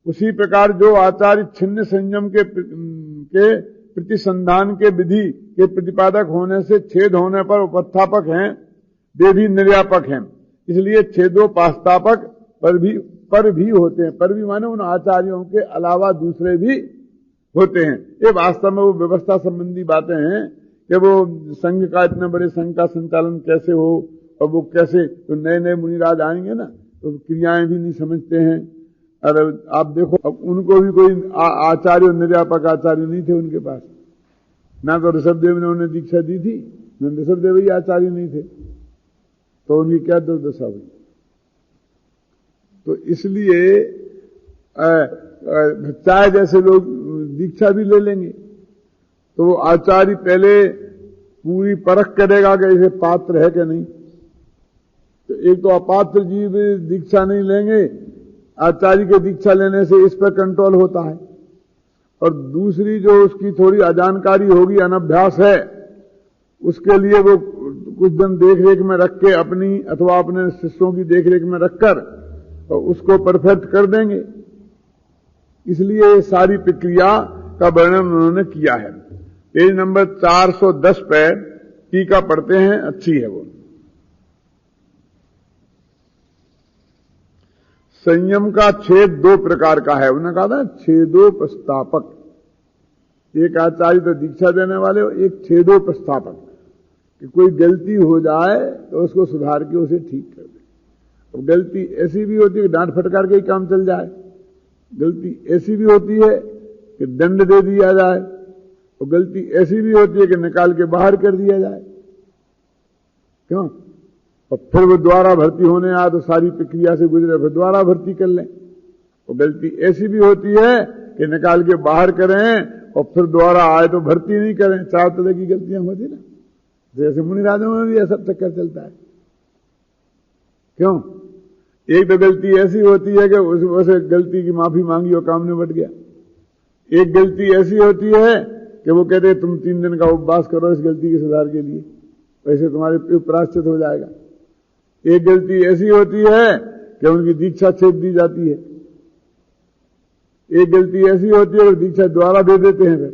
उसी प्रकार जो आचार्य छिन्न संयम के प्रतिसंधान के विधि के प्रतिपादक होने से छेद होने पर उपस्थापक हैं, वे भी निर्यापक हैं। इसलिए छेदोपस्थापक पर भी होते हैं। पर भी माने उन आचार्यों के अलावा दूसरे भी होते हैं। ये वास्तव में वो व्यवस्था संबंधी बातें हैं कि वो संघ का, इतने बड़े संघ का संचालन कैसे हो, और वो कैसे, तो नए नए मुनिराज आएंगे ना, तो क्रियाएं भी नहीं समझते हैं। और आप देखो, अब उनको भी कोई आचार्य, निर्यापक आचार्य नहीं थे उनके पास। ना तो ऋषभदेव ने उन्हें दीक्षा दी थी, न ऋषभदेव ही आचार्य नहीं थे, तो उनकी क्या दुर्दशा हुई। तो इसलिए चाहे जैसे लोग दीक्षा भी ले लेंगे, तो वो आचार्य पहले पूरी परख करेगा कि इसे पात्र है कि नहीं। तो एक तो अपात्र जीव दीक्षा नहीं लेंगे, आचार्य के दीक्षा लेने से इस पर कंट्रोल होता है। और दूसरी जो उसकी थोड़ी अजानकारी होगी, अनभ्यास है, उसके लिए वो कुछ दिन देख रेख में रख के, अपनी अथवा अपने शिष्यों की देख रेख में रखकर और उसको परफेक्ट कर देंगे। इसलिए सारी प्रक्रिया का वर्णन उन्होंने किया है। पेज नंबर 410 पे टीका पढ़ते हैं, अच्छी है वो। संयम का छेद दो प्रकार का है। उन्होंने कहा था छेदोपस्थापक, एक आचार्य तो दीक्षा देने वाले, एक छेदोपस्थापक, कि कोई गलती हो जाए तो उसको सुधार के उसे ठीक कर दे। अब गलती ऐसी भी होती है कि डांट फटकार के ही काम चल जाए, गलती ऐसी भी होती है कि दंड दे दिया जाए, और गलती ऐसी भी होती है कि निकाल के बाहर कर दिया जाए। क्यों? और फिर वो दोबारा भर्ती होने आए तो सारी प्रक्रिया से गुजरे, फिर दोबारा भर्ती कर लें। और गलती ऐसी भी होती है कि निकाल के बाहर करें और फिर दोबारा आए तो भर्ती नहीं करें। चार तरह की गलतियां होती ना, जैसे मुनिराजों में भी ऐसा चक्कर चलता है। क्यों? एक तो गलती ऐसी होती है कि उसे गलती की माफी मांगी और काम निपट गया। एक गलती ऐसी होती है कि वो कहते हैं तुम 3 दिन का उपवास करो इस गलती के सुधार के लिए, वैसे तुम्हारे प्रायश्चित हो जाएगा। एक गलती ऐसी होती है कि उनकी दीक्षा छेद दी जाती है। एक गलती ऐसी होती है कि दीक्षा द्वारा दे देते हैं फिर।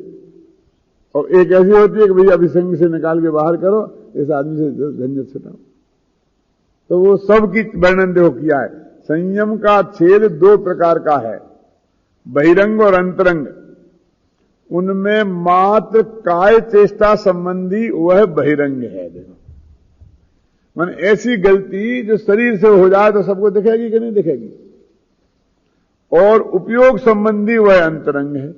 और एक ऐसी होती है कि भैया अभी संघ से निकाल के बाहर करो, इस आदमी से झंझट छुटाओ। तो वो सब की वर्णन देखो किया है। संयम का छेद 2 प्रकार का है, बहिरंग और अंतरंग। उनमें मात्र काय चेष्टा संबंधी वह बहिरंग है। देखो, माने ऐसी गलती जो शरीर से हो जाए तो सबको दिखेगी कि नहीं दिखेगी, और उपयोग संबंधी वह अंतरंग है।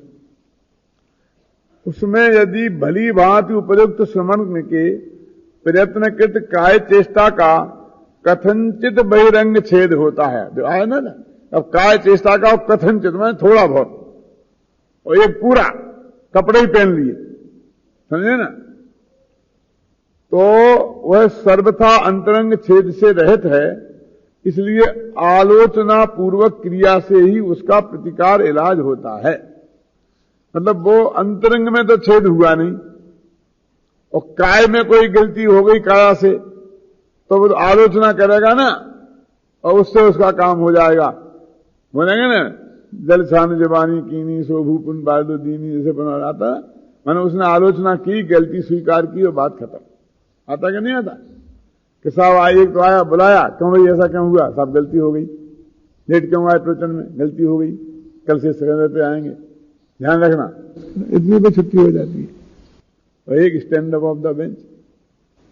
उसमें यदि भली भांति उपयुक्त समर्पण के प्रयत्नकृत काय चेष्टा का कथनचित बहिरंग छेद होता है। जो आया ना, अब काय चेष्टा का कथनचित में थोड़ा बहुत, और एक पूरा कपड़े ही पहन लिए, समझे ना, तो वह सर्वथा अंतरंग छेद से रहित है। इसलिए आलोचना पूर्वक क्रिया से ही उसका प्रतिकार इलाज होता है। मतलब वो अंतरंग में तो छेद हुआ नहीं, और काय में कोई गलती हो गई काया से, तो वो आलोचना करेगा ना, और उससे उसका काम हो जाएगा। बोलेंगे ना, जल छान जबानी कीनी शोभूपुन बारदो दीनी, जैसे बना आता, मैंने उसने आलोचना की, गलती स्वीकार की और बात खत्म। आता कि नहीं आता? कि साहब आए, एक तो आया बुलाया, क्यों भाई ऐसा क्यों हुआ? साहब गलती हो गई, लेट क्यों आए प्रवचन में, गलती हो गई, कल से समय पे आएंगे, ध्यान रखना। इतनी तो छुट्टी हो जाती है। और एक stand up of the bench,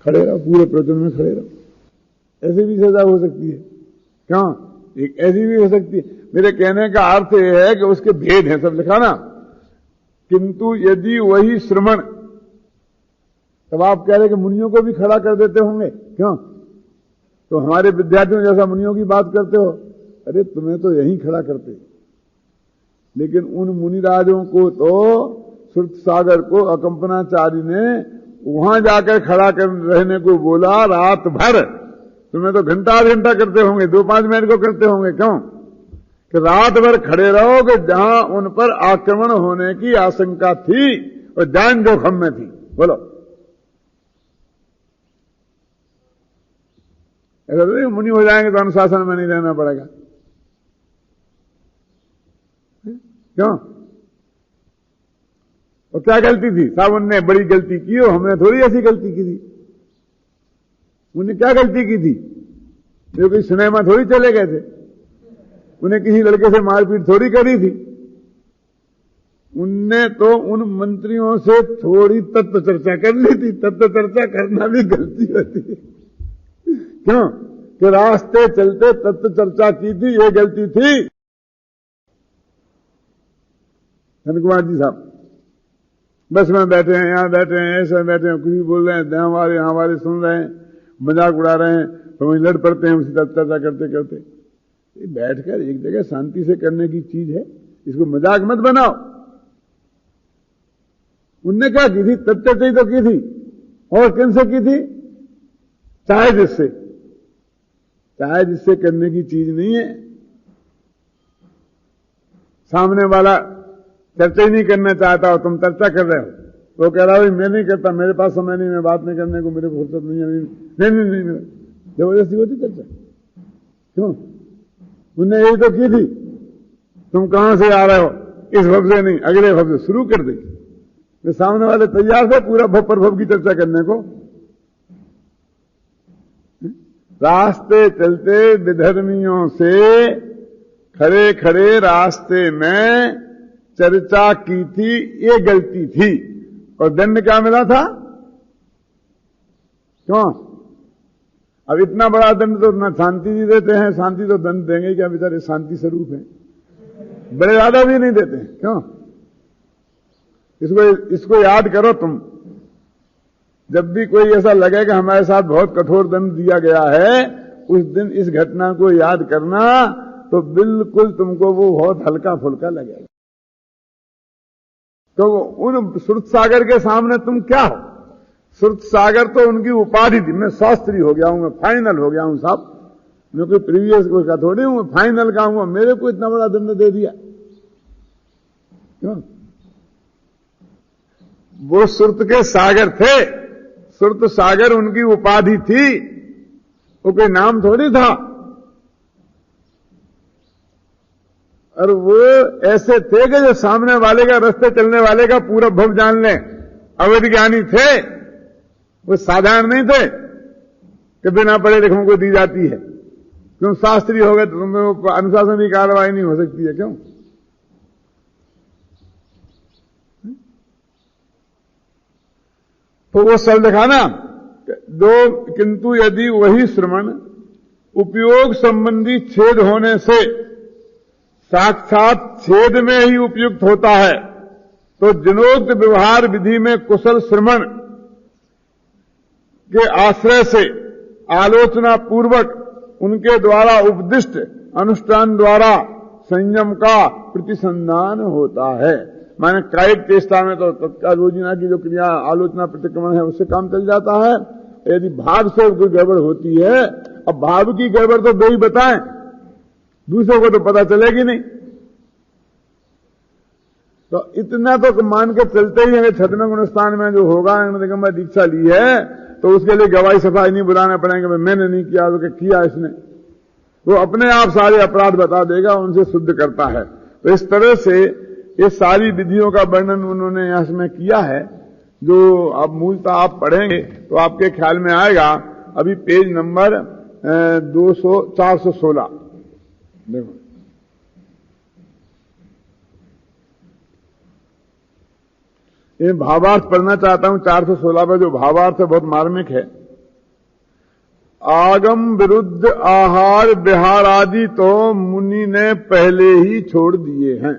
खड़े रहो, पूरे प्रवचन में खड़े रहो। ऐसी भी सजा हो सकती है। क्यों? एक ऐसी भी हो सकती है। मेरे कहने का अर्थ यह है कि उसके भेद हैं, सब लिखा ना। किंतु यदि वही श्रमण, तब आप कह रहे कि मुनियों को भी खड़ा कर देते होंगे, क्यों? तो हमारे विद्यार्थियों जैसा मुनियों की बात करते हो, अरे तुम्हें तो यहीं खड़ा करते। लेकिन उन मुनिराजों को तो श्रुत सागर को अकंपनाचार्य ने वहां जाकर खड़ा कर रहने को बोला रात भर। तुम्हें तो घंटा करते होंगे, 2-5 मिनट को करते होंगे। क्यों? कि रात भर खड़े रहोगे जहां उन पर आक्रमण होने की आशंका थी और जान जोखम में थी। बोलो, ऐसा तो मुनि हो जाएंगे तो अनुशासन में नहीं रहना पड़ेगा। क्यों? और क्या गलती थी? साहब उनने बड़ी गलती की हो, हमने थोड़ी ऐसी गलती की थी। उन्हें क्या गलती की थी? जो कोई सिनेमा थोड़ी चले गए थे, उन्हें किसी लड़के से मारपीट थोड़ी करी थी। उनने तो उन मंत्रियों से थोड़ी तत्व चर्चा कर ली थी। तत्व चर्चा करना भी गलती होती है। क्यों? कि रास्ते चलते तत्व चर्चा की थी, ये गलती थी। धन कुमार जी साहब बस में बैठे हैं, यहां बैठे हैं, ऐसे बैठे हैं, कुछ भी बोल रहे हैं, हमारे सुन रहे हैं, मजाक उड़ा रहे हैं, तो वहीं लड़ पड़ते हैं उसी तत्व चर्चा करते करते। बैठकर एक जगह शांति से करने की चीज है, इसको मजाक मत बनाओ। उनने क्या की थी? तत्व चर्चा ही तो की थी। और किन से की थी? चाहे जिससे करने की चीज नहीं है। सामने वाला चर्चा ही नहीं करना चाहता हो, तुम चर्चा कर रहे हो, वो कह रहा है मैं नहीं करता, मेरे पास समय नहीं, मैं बात नहीं करने को, मेरे फुर्सत नहीं है। नहीं, जबरदस्ती होती चर्चा। क्यों? उनने यही तो की थी। तुम कहां से आ रहे हो? इस भव से नहीं, अगले भव से शुरू कर दी। तो सामने वाले तैयार थे पूरा भव पर भव की चर्चा करने को। रास्ते चलते विधर्मियों से खड़े खड़े रास्ते में चर्चा की थी, ये गलती थी। और दंड क्या मिला था? क्यों? अब इतना बड़ा दंड तो ना शांति जी देते हैं, शांति तो दंड देंगे क्या? बेचारे शांति स्वरूप है, बड़े ज्यादा भी नहीं देते। क्यों? इसको याद करो तुम। जब भी कोई ऐसा लगे कि हमारे साथ बहुत कठोर दंड दिया गया है, उस दिन इस घटना को याद करना, तो बिल्कुल तुमको वो बहुत हल्का फुल्का लगेगा। तो उन श्रुत सागर के सामने तुम क्या हो? श्रुत सागर तो उनकी उपाधि थी। मैं शास्त्री हो गया हूं, मैं फाइनल हो गया हूं साहब, मैं कोई प्रीवियस कोई का थोड़ी हूं, फाइनल का हूं, मेरे को इतना बड़ा दंड दे दिया। क्यों? वो श्रुत के सागर थे, श्रुत सागर उनकी उपाधि थी, वो कोई नाम थोड़ी था। और वो ऐसे थे कि जो सामने वाले का, रास्ते चलने वाले का पूरा भव जान लें, अवैध ज्ञानी थे। वो साधारण नहीं थे कि बिना पढ़े लिखों को दी जाती है। क्यों? शास्त्री हो गए तो तुम्हें अनुशासन की कार्रवाई नहीं हो सकती है। क्यों? तो वो सब लिखा ना, दो किंतु यदि वही श्रवण उपयोग संबंधी छेद होने से साक्षात छेद में ही उपयुक्त होता है, तो जिनोक्त व्यवहार विधि में कुशल श्रवण के आश्रय से आलोचना पूर्वक उनके द्वारा उपदिष्ट अनुष्ठान द्वारा संयम का प्रतिसंधान होता है। माने कायिक चेष्टा में तो तत्काल रोजिना की जो क्रिया आलोचना प्रतिक्रमण है उससे काम चल जाता है। यदि भाव से कोई गड़बड़ होती है, अब भाव की गड़बड़ तो दो ही बताएं, दूसरों को तो पता चलेगी नहीं। तो इतना तो मान के चलते ही है, छद्म गुणस्थान में जो होगा दिगंबर दीक्षा ली है तो उसके लिए गवाही सफाई नहीं बुलाना पड़ेगा, मैंने नहीं किया तो किया इसने। वो अपने आप सारे अपराध बता देगा, उनसे शुद्ध करता है। तो इस तरह से ये सारी विधियों का वर्णन उन्होंने इसमें किया है, जो अब मूलतः आप पढ़ेंगे तो आपके ख्याल में आएगा। अभी पेज नंबर 416 देखो, ये भावार्थ पढ़ना चाहता हूं। 416 पर जो भावार्थ है बहुत मार्मिक है। आगम विरुद्ध आहार विहार आदि तो मुनि ने पहले ही छोड़ दिए हैं।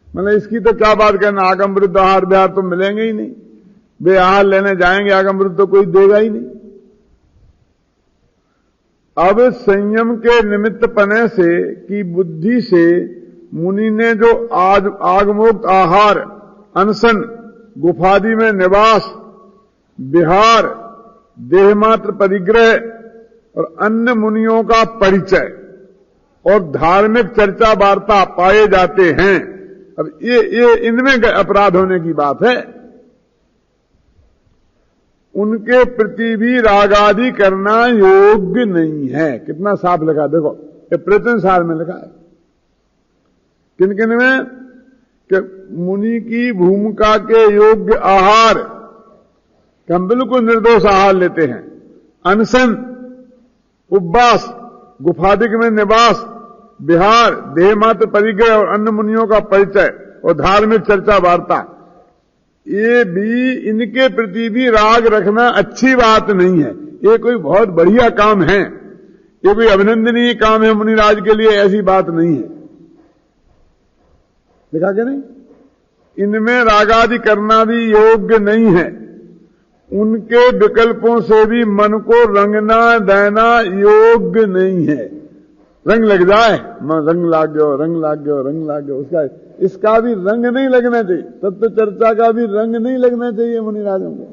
मतलब इसकी तो क्या बात करना, आगम विरुद्ध आहार विहार तो मिलेंगे ही नहीं। वे आहार लेने जाएंगे, आगम विरुद्ध तो कोई देगा ही नहीं। अब संयम के निमित्त पने से की बुद्धि से मुनि ने जो आगमोक्त आहार, अनशन, गुफादि में निवास, विहार, देहमात्र परिग्रह और अन्य मुनियों का परिचय और धार्मिक चर्चा वार्ता पाए जाते हैं। अब ये इनमें अपराध होने की बात है। उनके प्रति भी राग आदि करना योग्य नहीं है। कितना साफ लिखा, देखो ये प्रयत्न सार में लिखा है। किन किन में? कि मुनि की भूमिका के योग्य आहार, कि हम बिल्कुल निर्दोष आहार लेते हैं, अनशन, उपवास, गुफादिक में निवास, विहार, देह मात्र परिग्रह और अन्य मुनियों का परिचय और धार्मिक चर्चा वार्ता, ये भी इनके प्रति भी राग रखना अच्छी बात नहीं है। ये कोई बहुत बढ़िया काम है, ये कोई अभिनंदनीय काम है मुनिराज के लिए, ऐसी बात नहीं है। देखा क्या नहीं? इनमें रागादि करना भी योग्य नहीं है। उनके विकल्पों से भी मन को रंगना देना योग्य नहीं है। रंग लग जाए, रंग लाग गयो, रंग लाग गयो, रंग लाग गयो, उसका इसका भी रंग नहीं लगना चाहिए। तत्व चर्चा का भी रंग नहीं लगना चाहिए मुनिराजों को।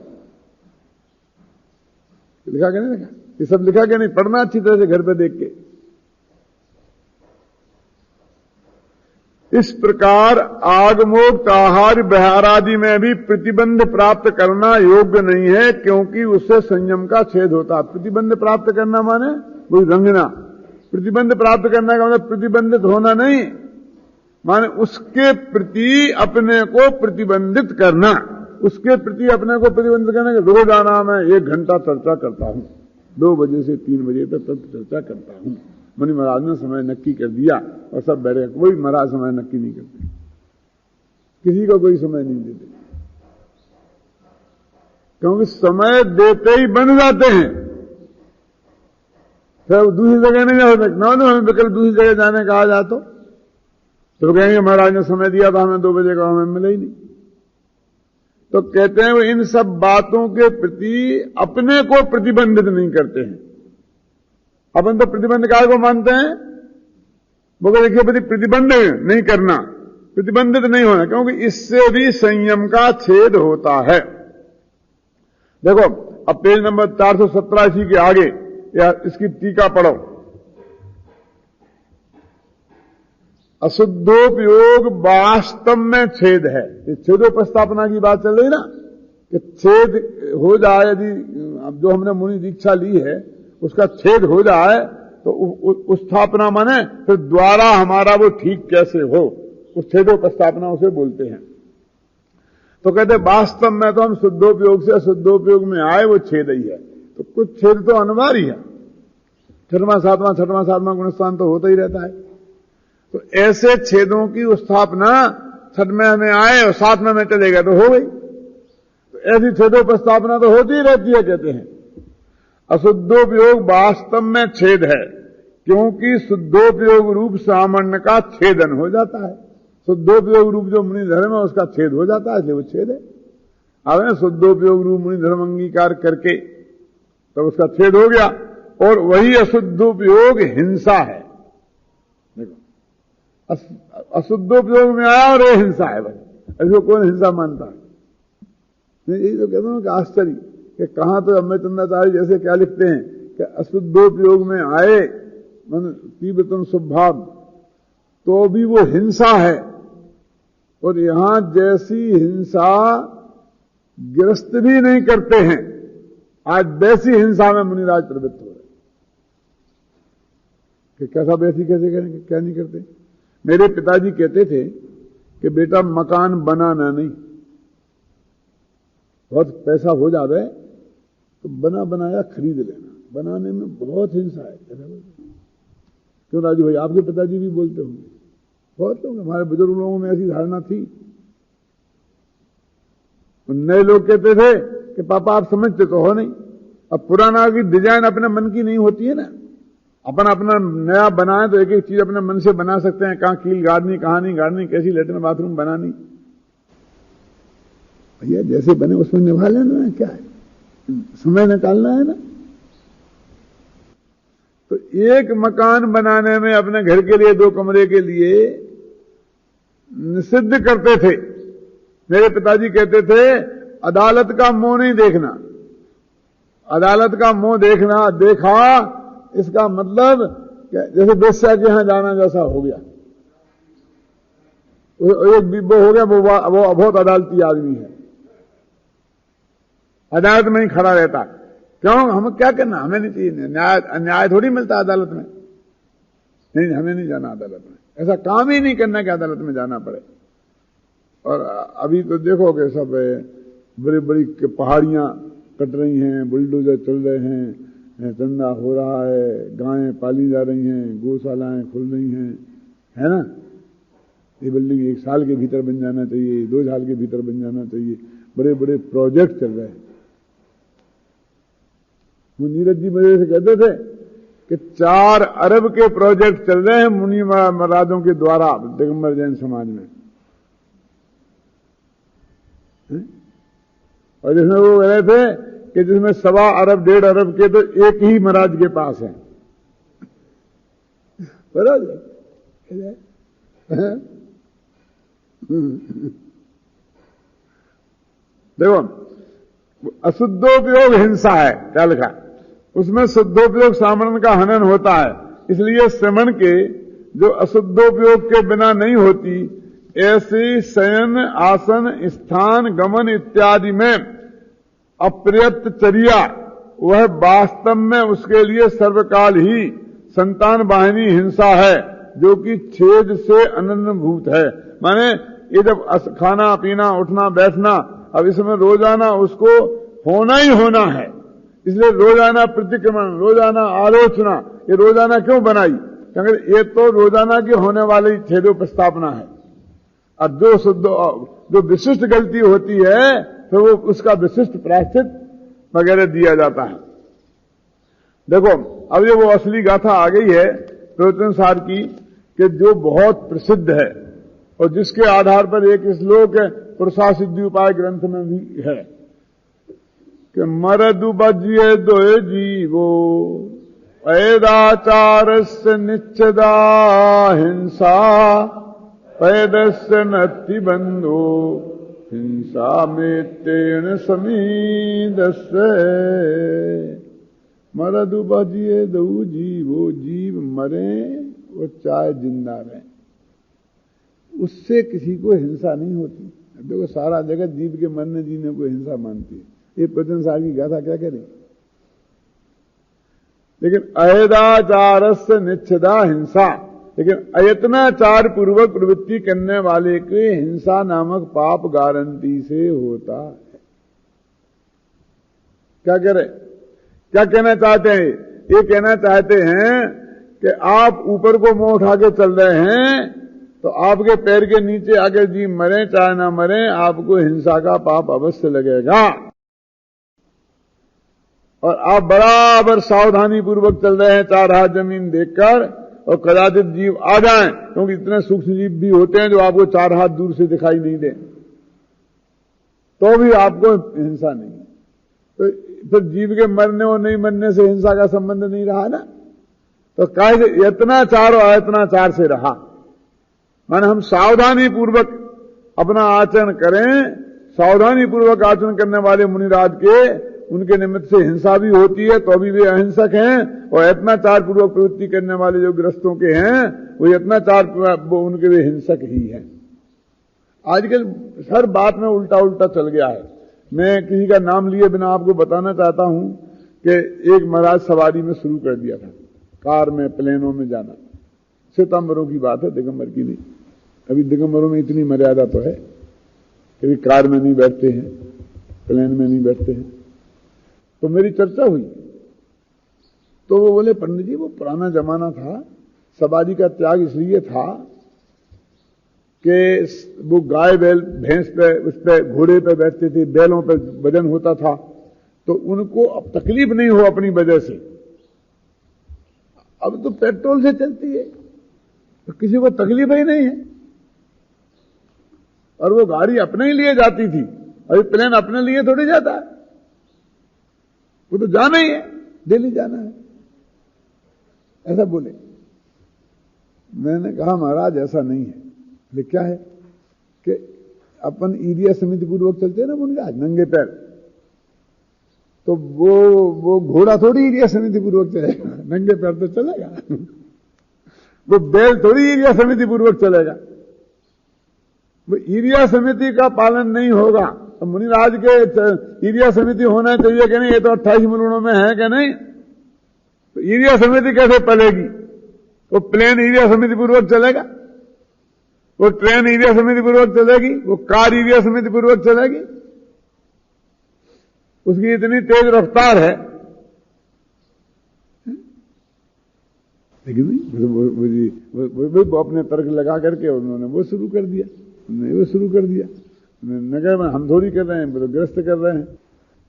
लिखा क्या नहीं लिखा? ये सब लिखा क्या नहीं? पढ़ना अच्छी तरह से घर पे देख के। इस प्रकार आगमोक्त आहार विहार आदि में भी प्रतिबंध प्राप्त करना योग्य नहीं है, क्योंकि उससे संयम का छेद होता है। प्रतिबंध प्राप्त करना माने वही रंगना। प्रतिबंध प्राप्त करने का मतलब प्रतिबंधित होना नहीं, माने उसके प्रति अपने को प्रतिबंधित करना। उसके प्रति अपने को प्रतिबंधित करने के रोजाना मैं 1 घंटा चर्चा करता हूं, 2 बजे से 3 बजे तक चर्चा करता हूं। मुनि महाराज ने समय नक्की कर दिया और सब बैठे। कोई महाराज समय नक्की नहीं करते, किसी को कोई समय नहीं देते, क्योंकि समय देते ही बन जाते हैं। फिर दूसरी जगह नहीं जा सकते ना, हमें विकल्प दूसरी जगह जाने कहा जाए तो कहेंगे महाराज ने समय दिया था, हमें 2 बजे का हमें मिला ही नहीं। तो कहते हैं वो इन सब बातों के प्रति अपने को प्रतिबंधित नहीं करते हैं। अपन तो प्रतिबंध काय को मानते हैं? वो देखिए प्रति प्रतिबंध नहीं करना, प्रतिबंधित नहीं होना, क्योंकि इससे भी संयम का छेद होता है। देखो अब पेज नंबर 417 इसी के आगे या इसकी टीका पढ़ो। अशुद्धोपयोग वास्तव में छेद है। ये छेदोपस्थापना की बात चल रही ना, कि छेद हो जाए, यदि अब जो हमने मुनि दीक्षा ली है उसका छेद हो जाए तो उस स्थापना माने फिर द्वारा हमारा वो ठीक कैसे हो, उस छेदोपस्थापना उसे बोलते हैं। तो कहते वास्तव में तो हम शुद्धोपयोग से अशुद्धोपयोग में आए वो छेद ही है। तो कुछ छेद तो अनिवार्य है, 6वां 7वां गुणस्थान तो होता ही रहता है। तो ऐसे छेदों की स्थापना 6वें में आए और 7वें में चले गए तो हो गई। तो ऐसी छेदोपस्थापना तो होती ही रहती है। कहते हैं अशुद्धोपयोग वास्तव में छेद है, क्योंकि शुद्धोपयोग रूप सामान्य का छेदन हो जाता है। शुद्धोपयोग रूप जो मुनि धर्म है उसका छेद हो जाता है, इसलिए वो छेद है। अब शुद्धोपयोग रूप मुनि धर्म अंगीकार करके तो उसका छेद हो गया। और वही अशुद्धोपयोग हिंसा है। देखो अशुद्धोपयोग में आया और ये हिंसा है। भाई ऐसे कौन हिंसा मानता है? यही तो कहता हूं कि आश्चर्य कि कहां तो अम्बे चंद्राचार्य जैसे क्या लिखते हैं कि अशुद्धोपयोग में आए मन तीव्रतम स्वभाव तो भी वो हिंसा है। और यहां जैसी हिंसा गिरस्त भी नहीं करते हैं, आज वैसी हिंसा में मुनिराज प्रवृत्त हो रहे कि कैसा वैसी कैसे करेंगे, क्या नहीं करते। मेरे पिताजी कहते थे कि बेटा मकान बनाना नहीं, बहुत पैसा हो जावे तो बना बनाया खरीद लेना, बनाने में बहुत हिंसा है। क्यों राजू भाई, आपके पिताजी भी बोलते होंगे, बहुत लोग हमारे बुजुर्ग लोगों में ऐसी धारणा थी। नए लोग कहते थे कि पापा आप समझते तो हो नहीं। अब पुराना की डिजाइन अपने मन की नहीं होती है ना, अपन अपना नया बनाए तो एक एक चीज अपने मन से बना सकते हैं। कहां कील गाड़नी, कहां नहीं गाड़नी, कैसी लेटरिन बाथरूम बनानी, भैया जैसे बने उसमें निभा लेना, क्या है, समय निकालना है ना। तो एक मकान बनाने में अपने घर के लिए 2 कमरे के लिए निषिद्ध करते थे। मेरे पिताजी कहते थे अदालत का मुंह नहीं देखना, अदालत का मुंह देखना, देखा इसका मतलब जैसे बेश्या के यहां जाना जैसा हो गया। एक वो हो गया, वो बहुत अदालती आदमी है। अदालत में ही खड़ा रहता। क्यों? हम क्या करना, हमें नहीं चाहिए न्याय थोड़ी मिलता अदालत में। नहीं, हमें नहीं जाना अदालत में, ऐसा काम ही नहीं करना कि अदालत में जाना पड़े। और अभी तो देखोगे सब बड़ी बड़ी पहाड़ियां कट रही हैं, बुलडोजर चल रहे हैं, धंधा हो रहा है, गायें पाली जा रही हैं, गौशालाएं खुल रही हैं, है ना। ये बिल्डिंग 1 साल के भीतर बन जाना चाहिए, 2 साल के भीतर बन जाना चाहिए, बड़े बड़े प्रोजेक्ट चल रहे हैं। वो नीरज जी मेरे से कहते थे कि 4 अरब के प्रोजेक्ट चल रहे हैं मुनि महाराजों के द्वारा दिगंबर जैन समाज में। और जिसमें वो कह रहे थे कि जिसमें 1.25 अरब 1.5 अरब के तो एक ही महाराज के पास है। देखो, अशुद्धोपयोग हिंसा है, क्या लिखा, उसमें शुद्धोपयोग सामरण का हनन होता है। इसलिए श्रमण के जो अशुद्धोपयोग के बिना नहीं होती, ऐसी शयन आसन स्थान गमन इत्यादि में अपर्याप्त चर्या, वह वास्तव में उसके लिए सर्वकाल ही संतान वाहिनी हिंसा है, जो कि छेद से अनन्नभूत है। माने ये जब खाना पीना उठना बैठना, अब इसमें रोजाना उसको होना ही होना है। इसलिए रोजाना प्रतिक्रमण, रोजाना आलोचना, ये रोजाना क्यों बनाई? क्योंकि ये तो रोजाना की होने वाली छेदोपस्थापना है। और जो विशिष्ट गलती होती है तो वो उसका विशिष्ट प्रायश्चित वगैरह दिया जाता है। देखो, अब ये वो असली गाथा आ गई है प्रवचन सार की, कि जो बहुत प्रसिद्ध है और जिसके आधार पर एक श्लोक पुरुषा सिद्धि उपाय ग्रंथ में भी है कि मरदु बज्ये दोय जीवो पैदाचारस्य निच्छदा हिंसा पैदस्य नत्ति बंधो हिंसा में तेन समीदस्य। मरदु बज्ये दो जीवो, जीव मरे वो चाहे जिंदा रहे, उससे किसी को हिंसा नहीं होती। देखो, सारा जगत जीव के मरने जीने को हिंसा मानती है। ये प्रवचन सार की गाथा क्या करें? लेकिन अयदाचारस्य निच्छदा हिंसा, लेकिन अयत्नाचार पूर्वक प्रवृत्ति करने वाले के हिंसा नामक पाप गारंटी से होता है। क्या कह रहे, क्या कहना चाहते हैं? ये कहना चाहते हैं कि आप ऊपर को मुंह उठा के चल रहे हैं, तो आपके पैर के नीचे आके जीव मरे चाहे ना मरे, आपको हिंसा का पाप अवश्य लगेगा। और आप बराबर सावधानी पूर्वक चल रहे हैं 4 हाथ जमीन देखकर, और कदाचित जीव आ जाएं, क्योंकि इतने सूक्ष्म जीव भी होते हैं जो आपको 4 हाथ दूर से दिखाई नहीं दे, तो भी आपको हिंसा नहीं है। तो फिर जीव के मरने और नहीं मरने से हिंसा का संबंध नहीं रहा ना। तो काहे यत्नाचार और अयत्नाचार से रहा। माने हम सावधानी पूर्वक अपना आचरण करें, सावधानी पूर्वक आचरण करने वाले मुनिराज के उनके निमित्त से हिंसा भी होती है, तो अभी वे अहिंसक हैं। और यत्नाचार पूर्वक प्रवृत्ति करने वाले जो ग्रस्तों के हैं, वो यत्नाचार उनके वे हिंसक ही हैं। आजकल हर बात में उल्टा उल्टा चल गया है। मैं किसी का नाम लिए बिना आपको बताना चाहता हूं कि एक महाराज सवारी में शुरू कर दिया था, कार में प्लेनों में जाना। सितंबरों की बात है, दिगंबर की नहीं। अभी दिगंबरों में इतनी मर्यादा तो है कि कार में नहीं बैठते हैं, प्लेन में नहीं बैठते हैं। तो मेरी चर्चा हुई, तो वो बोले पंडित जी वो पुराना जमाना था, सवारी का त्याग इसलिए था कि वो गाय बैल भैंस पे उस पे घोड़े पे बैठते थे, बैलों पे वजन होता था, तो उनको अब तकलीफ नहीं हो अपनी वजह से। अब तो पेट्रोल से चलती है तो किसी को तकलीफ ही नहीं है, और वो गाड़ी अपने ही लिए जाती थी। अभी प्लेन अपने लिए थोड़ी जाता है, वो तो जाना ही है, दिल्ली जाना है, ऐसा बोले। मैंने कहा महाराज ऐसा नहीं है। ले क्या है कि अपन ईरिया समिति पूर्वक चलते हैं ना मुनिराज, नंगे पैर, तो वो घोड़ा थोड़ी ईरिया समिति पूर्वक चलेगा, नंगे पैर तो चलेगा। वो बैल थोड़ी ईरिया समिति पूर्वक चलेगा। वो ईरिया समिति का पालन नहीं होगा अब मुनिराज के ईरिया समिति होना चाहिए कि नहीं, ये तो 28 मुलुणों में है कि नहीं, तो ईरिया समिति कैसे पलेगी? वो प्लेन ईरिया समिति पूर्वक चलेगा, वो ट्रेन ईरिया समिति पूर्वक चलेगी, वो कार ईरिया समिति पूर्वक चलेगी? उसकी इतनी तेज रफ्तार है। लेकिन वो अपने तर्क लगा करके उन्होंने वो शुरू कर दिया, नगर में हम थोड़ी कर रहे हैं, ग्रस्त कर रहे हैं,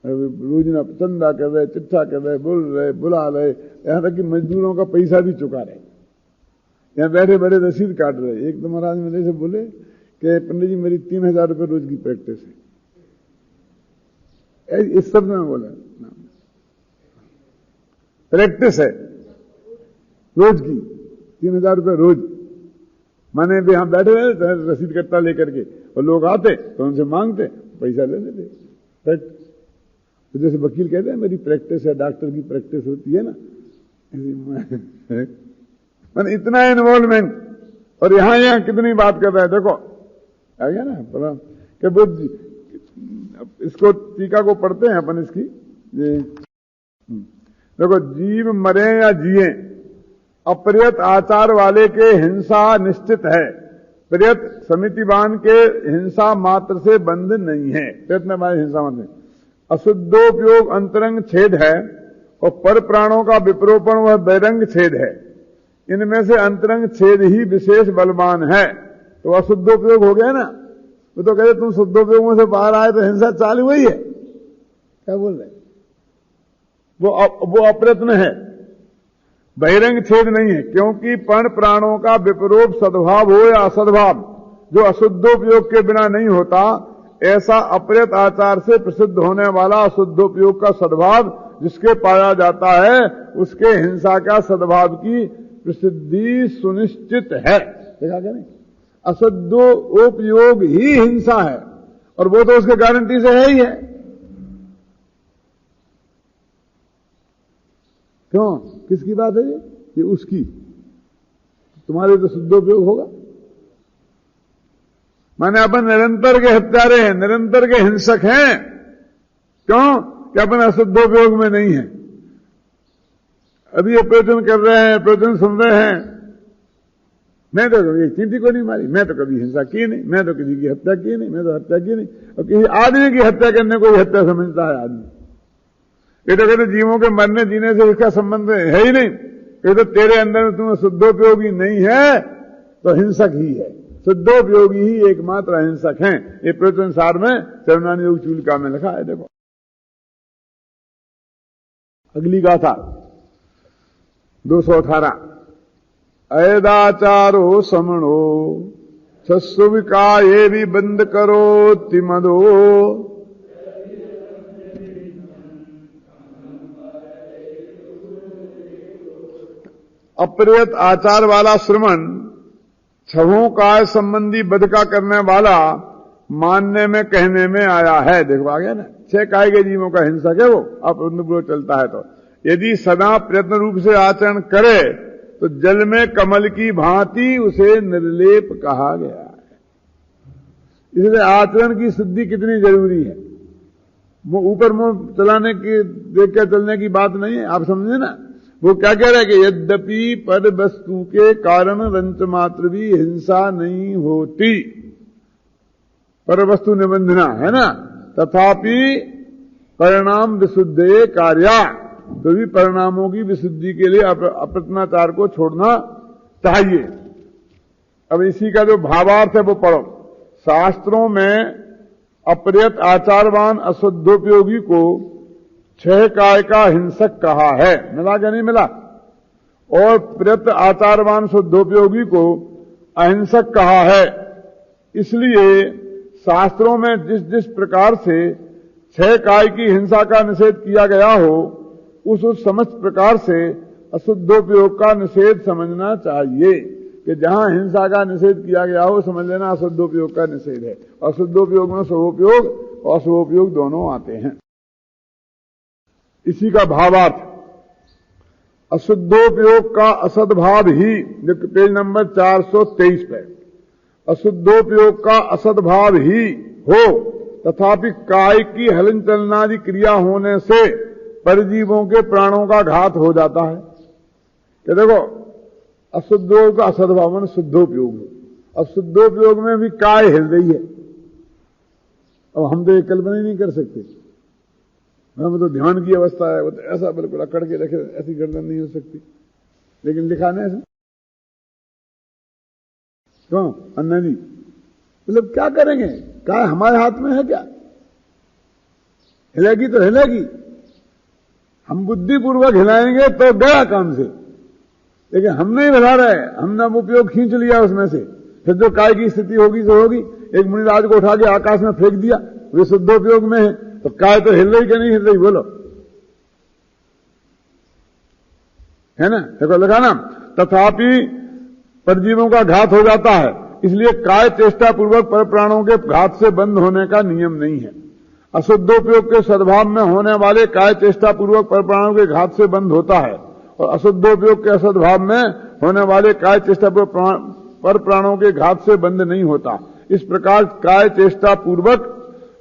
रोजना चंदा कर रहे, चिट्ठा कर रहे, बोल रहे, बुला रहे, यहां तक कि मजदूरों का पैसा भी चुका रहे, यहां बैठे बड़े रसीद काट रहे। एक तो महाराज मेरे से बोले कि पंडित जी मेरी 3000 रुपये रोज की प्रैक्टिस है, इस शब्द में बोला, प्रैक्टिस है रोज की 3000 रुपये रोज। माने भी हम बैठे रहे रसीद कट्टा लेकर के, और लोग आते तो उनसे मांगते, पैसा ले लेते। तो जैसे वकील कहते हैं मेरी प्रैक्टिस है, डॉक्टर की प्रैक्टिस होती है ना, मैंने इतना इन्वॉल्वमेंट। और यहां कितनी बात कर रहा है, देखो आ गया ना कि वो इसको टीका को पढ़ते हैं अपन इसकी, देखो जीव मरे या जिए अप्रियत आचार वाले के हिंसा निश्चित है, प्रियत समितिवान के हिंसा मात्र से बंध नहीं है। प्रयत्न हमारी हिंसा मात्र, अशुद्धोपयोग अंतरंग छेद है और पर प्राणों का विप्रोपण वह बहिरंग छेद है। इनमें से अंतरंग छेद ही विशेष बलवान है। तो अशुद्धोपयोग हो गया ना, वो तो कहते तुम शुद्धोपयोगों से बाहर आए तो हिंसा चालू हुई है, क्या बोल रहे? वो अप्रयत्न है, बहिरंग छेद नहीं है, क्योंकि पण प्राणों का विपरोप सद्भाव हो या असद्भाव जो अशुद्धोपयोग के बिना नहीं होता, ऐसा अप्रयत आचार से प्रसिद्ध होने वाला अशुद्धोपयोग का सद्भाव जिसके पाया जाता है, उसके हिंसा का सद्भाव की प्रसिद्धि सुनिश्चित है। देखा क्या नहीं, अशुद्धोपयोग ही हिंसा है, और वो तो उसके गारंटी से है ही है। क्यों, किसकी बात है ये उसकी, तुम्हारे तो शुद्धोपयोग होगा। माने अपन निरंतर के हत्यारे हैं, निरंतर के हिंसक हैं। क्यों कि अपन अशुद्धोपयोग में नहीं है। अभी ये प्रवचन कर रहे हैं, प्रवचन सुन रहे हैं, मैं तो कभी चींटी को नहीं मारी, मैं तो कभी हिंसा की नहीं, मैं तो किसी की हत्या की नहीं, मैं तो हत्या की नहीं। और किसी आदमी की हत्या करने को ही हत्या समझता है आदमी। ये तो कहते जीवों के मरने जीने से इसका संबंध है ही नहीं। ये तो तेरे अंदर में तुम्हें शुद्धोपयोगी नहीं है तो हिंसक ही है, शुद्धोपयोगी ही एकमात्र अहिंसक हैं। ये प्रवचन सार में चरणानी योग चूलिका में लिखा है। देखो अगली गाथा 218, अयदाचारो समणो सस्सुविका ये भी बंद करो तिमदो, अप्रियत आचार वाला श्रमण छहों काय संबंधी बध का करने वाला मानने में कहने में आया है। देखो आ गया ना, 6 काय के जीवों का हिंसक है वो, अब चलता है। तो यदि सदा प्रयत्न रूप से आचरण करे तो जल में कमल की भांति उसे निर्लेप कहा गया है। इसलिए आचरण की शुद्धि कितनी जरूरी है। वो ऊपर मुंह चलाने की देख के चलने की बात नहीं है, आप समझे ना। वो क्या कह रहा है कि यद्यपि पद वस्तु के कारण रंच मात्र भी हिंसा नहीं होती, पर वस्तु निबंधना है ना, तथापि परिणाम विशुद्धे कार्या, तो भी परिणामों की विशुद्धि के लिए अप्रत्नाचार को छोड़ना चाहिए। अब इसी का जो भावार्थ है वो पढ़ो। शास्त्रों में अप्रियत आचारवान अशुद्धोपयोगी को 6 काय का हिंसक कहा है, मिला क्या नहीं मिला, और प्रियत आचारवान शुद्धोपयोगी को अहिंसक कहा है। इसलिए शास्त्रों में जिस जिस प्रकार से 6 काय की हिंसा का निषेध किया गया हो, उस समस्त प्रकार से अशुद्धोपयोग का निषेध समझना चाहिए। कि जहां हिंसा का निषेध किया गया हो समझ लेना अशुद्धोपयोग का निषेध है। अशुद्धोपयोग में शुभोपयोग और अशुभोपयोग दोनों आते हैं। इसी का भावार्थ, अशुद्धोपयोग का असद्भाव ही, पेज नंबर 423 पे, अशुद्धोपयोग का असद्भाव ही हो तथापि काय की हलन चलनादि क्रिया होने से परजीवों के प्राणों का घात हो जाता है। कि देखो अशुद्धों का असद्भावन शुद्धोपयोग हो, अब शुद्धोपयोग में भी काय हिल रही है। अब हम तो ये कल्पना ही नहीं कर सकते, हम तो ध्यान की अवस्था है, वो तो ऐसा बिल्कुल अकड़ के रखे, ऐसी गर्दन नहीं हो सकती, लेकिन लिखा नहीं ऐसा। क्यों अन्ना जी, मतलब क्या करेंगे, काय हमारे हाथ में है क्या? हिलेगी तो हिलेगी, हम बुद्धिपूर्वक हिलाएंगे तो गया काम से, लेकिन हम नहीं हिला रहे, हमने उपयोग खींच लिया उसमें से, फिर जो काय की स्थिति होगी तो होगी। एक मुनिराज को उठा के आकाश में फेंक दिया, वे शुद्धोपयोग में है, तो काय तो हिल रही कि नहीं हिल रही, बोलो, है ना? देखो लगा ना, तथापि परजीवों का घात हो जाता है, इसलिए काय चेष्टा पूर्वक पर प्राणों के घात से बंद होने का नियम नहीं है। अशुद्धोपयोग के सद्भाव में होने वाले काय चेष्टा पूर्वक पर प्राणों के घात से बंद होता है, और अशुद्धोपयोग के असद्भाव में होने वाले काय चेष्टा पर प्राणों के घात से बंद नहीं होता। इस प्रकार काय चेष्टा पूर्वक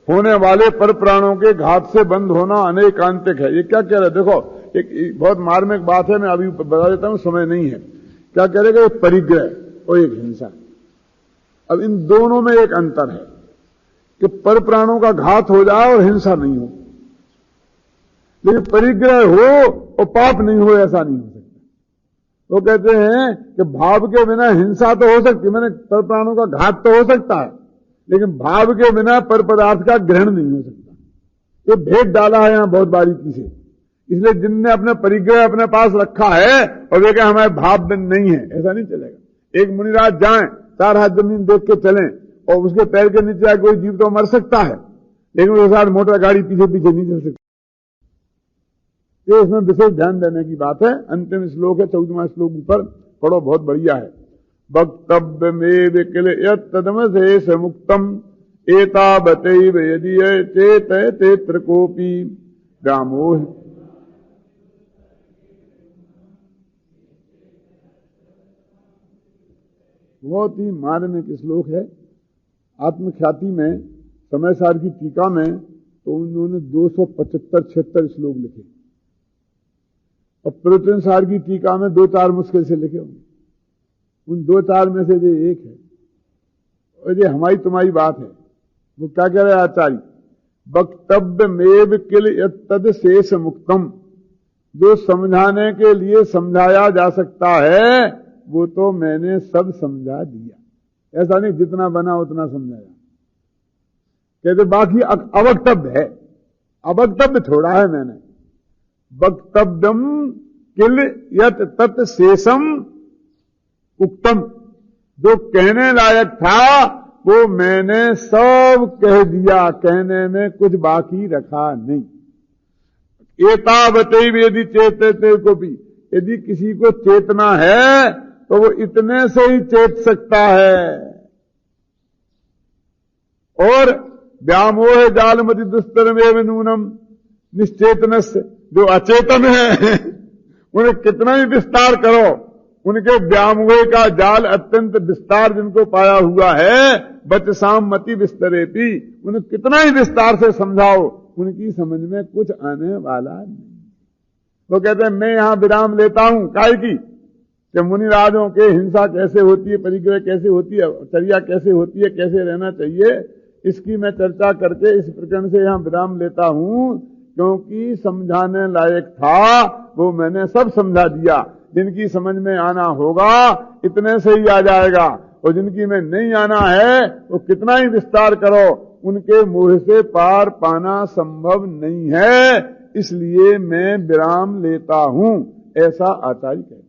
होने वाले पर प्राणों के घात से बंद होना अनेकांतिक है। ये क्या कह रहे, देखो एक बहुत मार्मिक बात है, मैं अभी बता देता हूं, समय नहीं है। क्या कह रहे, एक परिग्रह और एक हिंसा। अब इन दोनों में एक अंतर है कि पर प्राणों का घात हो जाए और हिंसा नहीं हो, लेकिन परिग्रह हो और पाप नहीं हो, ऐसा नहीं हो सकता। वो कहते हैं कि भाव के बिना हिंसा तो हो सकती है, मैंने पर प्राणों का घात तो हो सकता है, लेकिन भाव के बिना पर पदार्थ का ग्रहण नहीं हो सकता। ये भेद डाला है यहां बहुत बारीकी से, इसलिए जिनने अपने परिग्रह अपने पास रखा है और वे हमारे भाव नहीं है, ऐसा नहीं चलेगा। एक मुनिराज जाएं, 4 हाथ जमीन देख के चलें और उसके पैर के नीचे कोई जीव तो मर सकता है, लेकिन उसके साथ मोटर गाड़ी पीछे पीछे नहीं चल सकती। ये इसमें विशेष ध्यान देने की बात है। अंतिम श्लोक है, 14वां श्लोक ऊपर पढ़ो, बहुत बढ़िया है। वक्तव्य में विकल यदमशेष मुक्तम एतावतैव यदि चेत तेत्र कोपी व्यामोह। बहुत ही मार्मिक श्लोक है। आत्मख्याति में समयसार की टीका में तो उन्होंने 275-76 श्लोक लिखे, और प्रवचन सार की टीका में 2-4 मुश्किल से लिखे होंगे। उन 2-4 में से जो एक है, और ये हमारी तुम्हारी बात है। वो क्या कह रहे हैं आचार्य, वक्तव्य मेव किल यत्तद शेष मुक्तम, जो समझाने के लिए समझाया जा सकता है वो तो मैंने सब समझा दिया। ऐसा नहीं जितना बना उतना समझाया, कहते बाकी अवक्तव्य है, अवक्तव्य थोड़ा है मैंने। वक्तव्यम किल यत तत् शेषम उक्तम, जो कहने लायक था वो मैंने सब कह दिया, कहने में कुछ बाकी रखा नहीं। एतावतैव यदि चेतते को भी, यदि किसी को चेतना है तो वो इतने से ही चेत सकता है। और व्यामोह जालमति दुस्तरमेव नूनम, निश्चेतनस्य, जो अचेतन है उन्हें कितना ही विस्तार करो, उनके व्यामोह का जाल अत्यंत विस्तार जिनको पाया हुआ है, बचसाम मति विस्तरेति, उन्हें कितना ही विस्तार से समझाओ, उनकी समझ में कुछ आने वाला नहीं। वो कहते हैं मैं यहां विराम लेता हूं, काय की कि मुनिराजों के हिंसा कैसे होती है, परिग्रह कैसे होती है, चर्या कैसे होती है, कैसे रहना चाहिए, इसकी मैं चर्चा करके इस प्रकरण से यहां विराम लेता हूं, क्योंकि समझाने लायक था वो मैंने सब समझा दिया। जिनकी समझ में आना होगा इतने से ही आ जाएगा, और जिनकी में नहीं आना है वो कितना ही विस्तार करो, उनके मोह से पार पाना संभव नहीं है, इसलिए मैं विराम लेता हूं, ऐसा आचार्य कहते हैं।